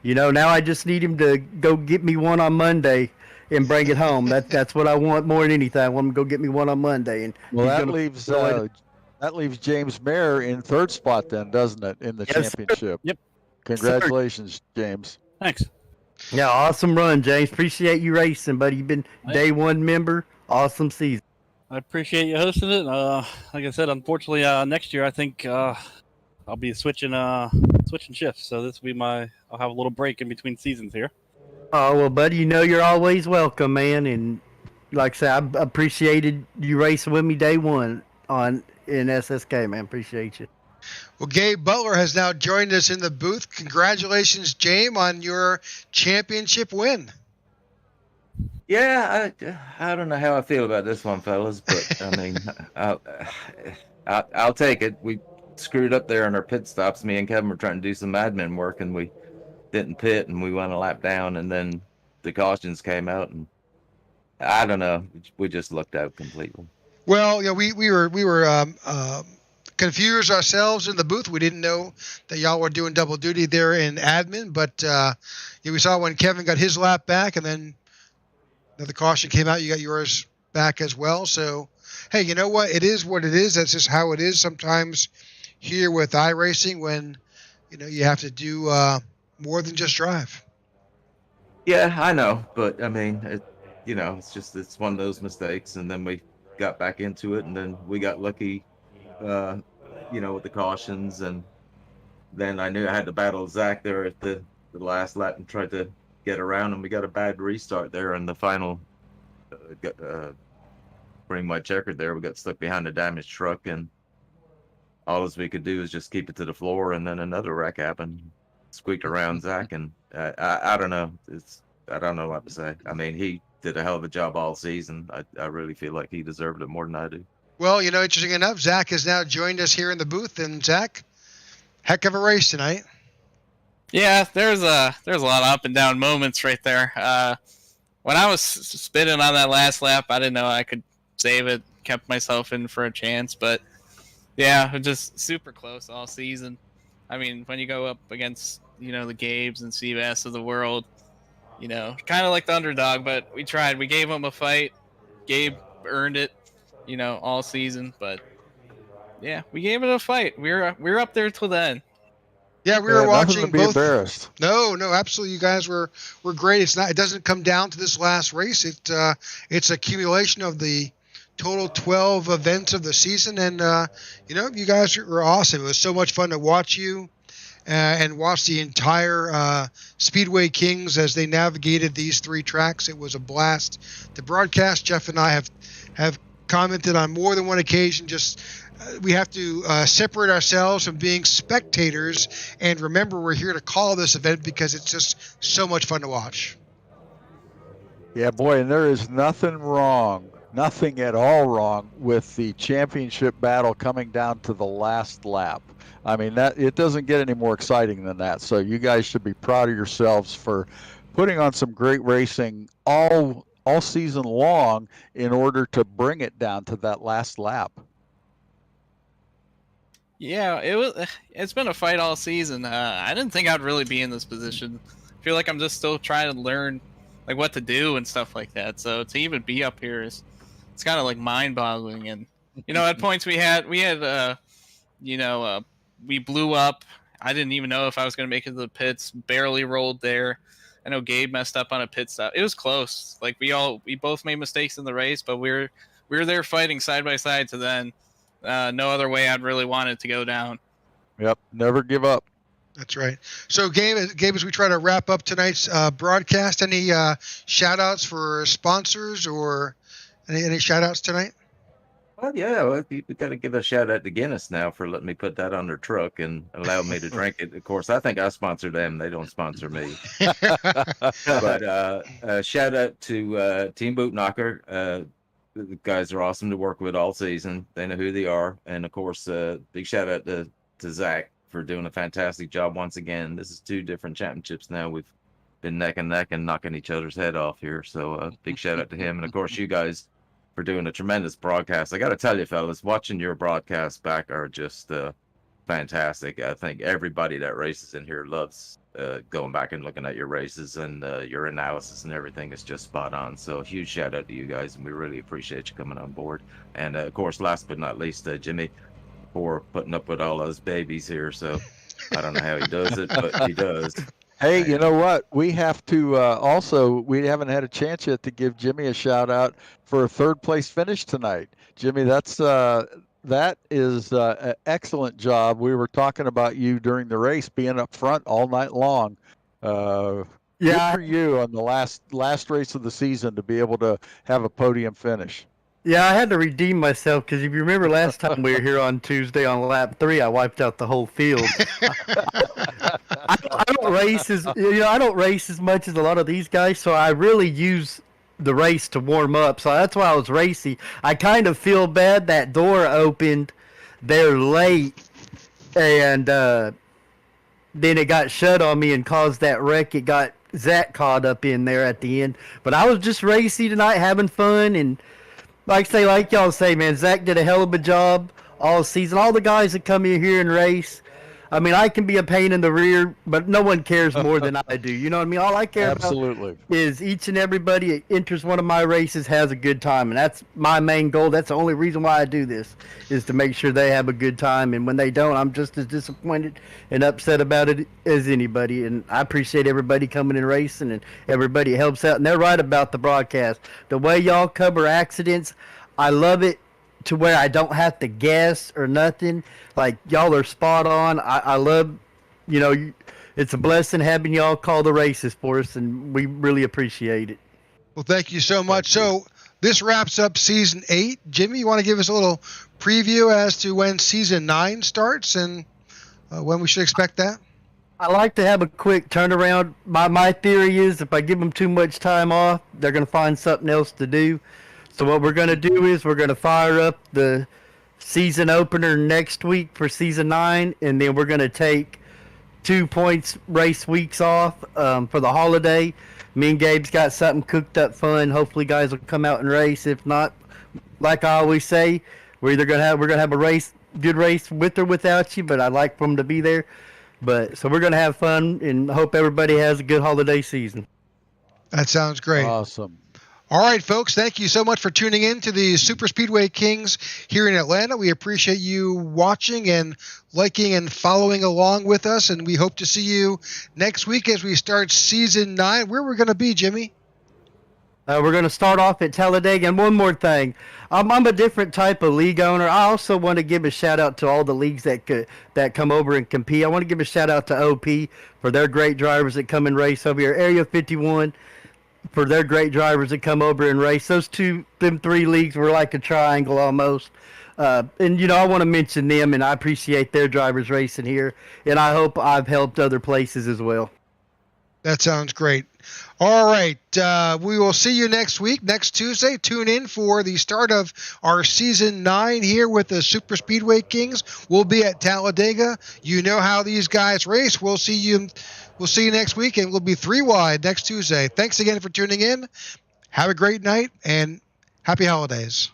Now I just need him to go get me one on Monday and bring it home. That's what I want more than anything. I want him to go get me one on Monday. And that leaves James Mayer in 3rd spot then, doesn't it, in the championship? Sir. Yep. Congratulations, James. Thanks. Yeah, awesome run, James. Appreciate you racing, buddy. You've been day 1 member. Awesome season. I appreciate you hosting it. Like I said, unfortunately, next year I think I'll be switching shifts. So this will be I'll have a little break in between seasons here. Oh, well, buddy, you're always welcome, man. And like I said, I appreciated you racing with me day 1 in SSK, man. Appreciate you. Well, Gabe Butler has now joined us in the booth. Congratulations, James, on your championship win. Yeah, I don't know how I feel about this one, fellas, but I mean, I'll take it. We screwed up there on our pit stops. Me and Kevin were trying to do some admin work, and we didn't pit, and we went a lap down, and then the cautions came out, and I don't know. We just looked out completely. Well, we were confused ourselves in the booth. We didn't know that y'all were doing double duty there in admin, but we saw when Kevin got his lap back, and then the caution came out, you got yours back as well. So, hey, you know what? It is what it is. That's just how it is sometimes here with iRacing when, you have to do more than just drive. Yeah, I know. But, I mean, it's one of those mistakes. And then we got back into it, and then we got lucky, with the cautions. And then I knew I had to battle Zach there at the last lap and tried to get around, and we got a bad restart there in the final bring my checker there. We got stuck behind a damaged truck, and all we could do is just keep it to the floor, and then another wreck happened, squeaked around Zach, and I don't know. I don't know what to say. I mean, he did a hell of a job all season. I really feel like he deserved it more than I do. Well, interesting enough, Zach has now joined us here in the booth, and Zach, heck of a race tonight. Yeah, there's a lot of up and down moments right there. when I was spinning on that last lap, I didn't know I could save it. Kept myself in for a chance, but yeah, just super close all season. I mean, when you go up against the Gabes and Seabass of the world, kind of like the underdog, but we tried. We gave him a fight. Gabe earned it, all season. But yeah, we gave it a fight. We were up there till then. Yeah, we were nothing to watching be both. embarrassed. No, absolutely. You guys were great. It doesn't come down to this last race. It's accumulation of the total 12 events of the season, and you guys were awesome. It was so much fun to watch you and watch the entire Speedway Kings as they navigated these 3 tracks. It was a blast. The broadcast, Jeff and I have commented on more than one occasion, just we have to separate ourselves from being spectators and remember we're here to call this event because it's just so much fun to watch. Yeah, boy, and there is nothing at all wrong with the championship battle coming down to the last lap. I mean, that it doesn't get any more exciting than that. So you guys should be proud of yourselves for putting on some great racing all season long in order to bring it down to that last lap. Yeah, it's been a fight all season. I didn't think I'd really be in this position. I feel like I'm just still trying to learn like what to do and stuff like that. So to even be up here it's kind of like mind-boggling. And at points we blew up. I didn't even know if I was going to make it to the pits. Barely rolled there. I know Gabe messed up on a pit stop. It was close. Like we both made mistakes in the race, but we were there fighting side by side to then. No other way I'd really want it to go down. Yep, never give up. That's right. So, Gabe, as we try to wrap up tonight's broadcast, any shout-outs for sponsors or any shout-outs tonight? Well, yeah, you got to give a shout-out to Guinness now for letting me put that on their truck and allow me to drink it. Of course, I think I sponsor them. They don't sponsor me. But shout-out to Team Boot Knocker. The guys are awesome to work with all season. They know who they are. And, of course, big shout-out to Zach for doing a fantastic job once again. This is 2 different championships now. We've been neck and neck and knocking each other's head off here. So big shout-out to him. And, of course, you guys for doing a tremendous broadcast. I got to tell you, fellas, watching your broadcasts back are just fantastic. I think everybody that races in here loves going back and looking at your races, and your analysis and everything is just spot on. So a huge shout out to you guys, and we really appreciate you coming on board. And of course, last but not least, Jimmy, for putting up with all those babies here. So I don't know how he does it, but he does. Hey, you know what? We have to we haven't had a chance yet to give Jimmy a shout out for a 3rd place finish tonight. Jimmy, that is an excellent job. We were talking about you during the race being up front all night long. Good for you on the last race of the season to be able to have a podium finish. Yeah, I had to redeem myself because if you remember last time we were here on Tuesday on lap 3, I wiped out the whole field. I don't race as much as a lot of these guys, so I really use the race to warm up. So that's why I was racy. I kind of feel bad that door opened there late, and then it got shut on me and caused that wreck. It got Zach caught up in there at the end, but I was just racy tonight, having fun. And like y'all say, man, Zach did a hell of a job all season. All the guys that come in here and race, I mean, I can be a pain in the rear, but no one cares more than I do. You know what I mean? All I care about is each and everybody that enters one of my races has a good time, and that's my main goal. That's the only reason why I do this, is to make sure they have a good time. And when they don't, I'm just as disappointed and upset about it as anybody. And I appreciate everybody coming and racing, and everybody helps out. And they're right about the broadcast. The way y'all cover accidents, I love it. To where I don't have to guess or nothing. Like, y'all are spot on. I love, it's a blessing having y'all call the races for us, and we really appreciate it. Well, thank you so much. So this wraps up season 8. Jimmy, you want to give us a little preview as to when season 9 starts and when we should expect that? I like to have a quick turnaround. My theory is if I give them too much time off, they're going to find something else to do. So what we're going to do is we're going to fire up the season opener next week for season 9, and then we're going to take 2 points race weeks off for the holiday. Me and Gabe's got something cooked up fun. Hopefully, guys will come out and race. If not, like I always say, we're gonna have a race, good race with or without you. But I like for them to be there. But so we're gonna have fun and hope everybody has a good holiday season. That sounds great. Awesome. All right, folks, thank you so much for tuning in to the Super Speedway Kings here in Atlanta. We appreciate you watching and liking and following along with us, and we hope to see you next week as we start Season 9. Where we're going to be, Jimmy? We're going to start off at Talladega. And one more thing. I'm a different type of league owner. I also want to give a shout-out to all the leagues that come over and compete. I want to give a shout-out to OP for their great drivers that come and race over here. Area 51 for their great drivers that come over and race. Them three leagues were like a triangle almost. And, you know, I want to mention them, and I appreciate their drivers racing here. And I hope I've helped other places as well. That sounds great. All right. We will see you next week, next Tuesday. Tune in for the start of our Season 9 here with the Super Speedway Kings. We'll be at Talladega. You know how these guys race. We'll see you next week, and we'll be 3 wide next Tuesday. Thanks again for tuning in. Have a great night, and happy holidays.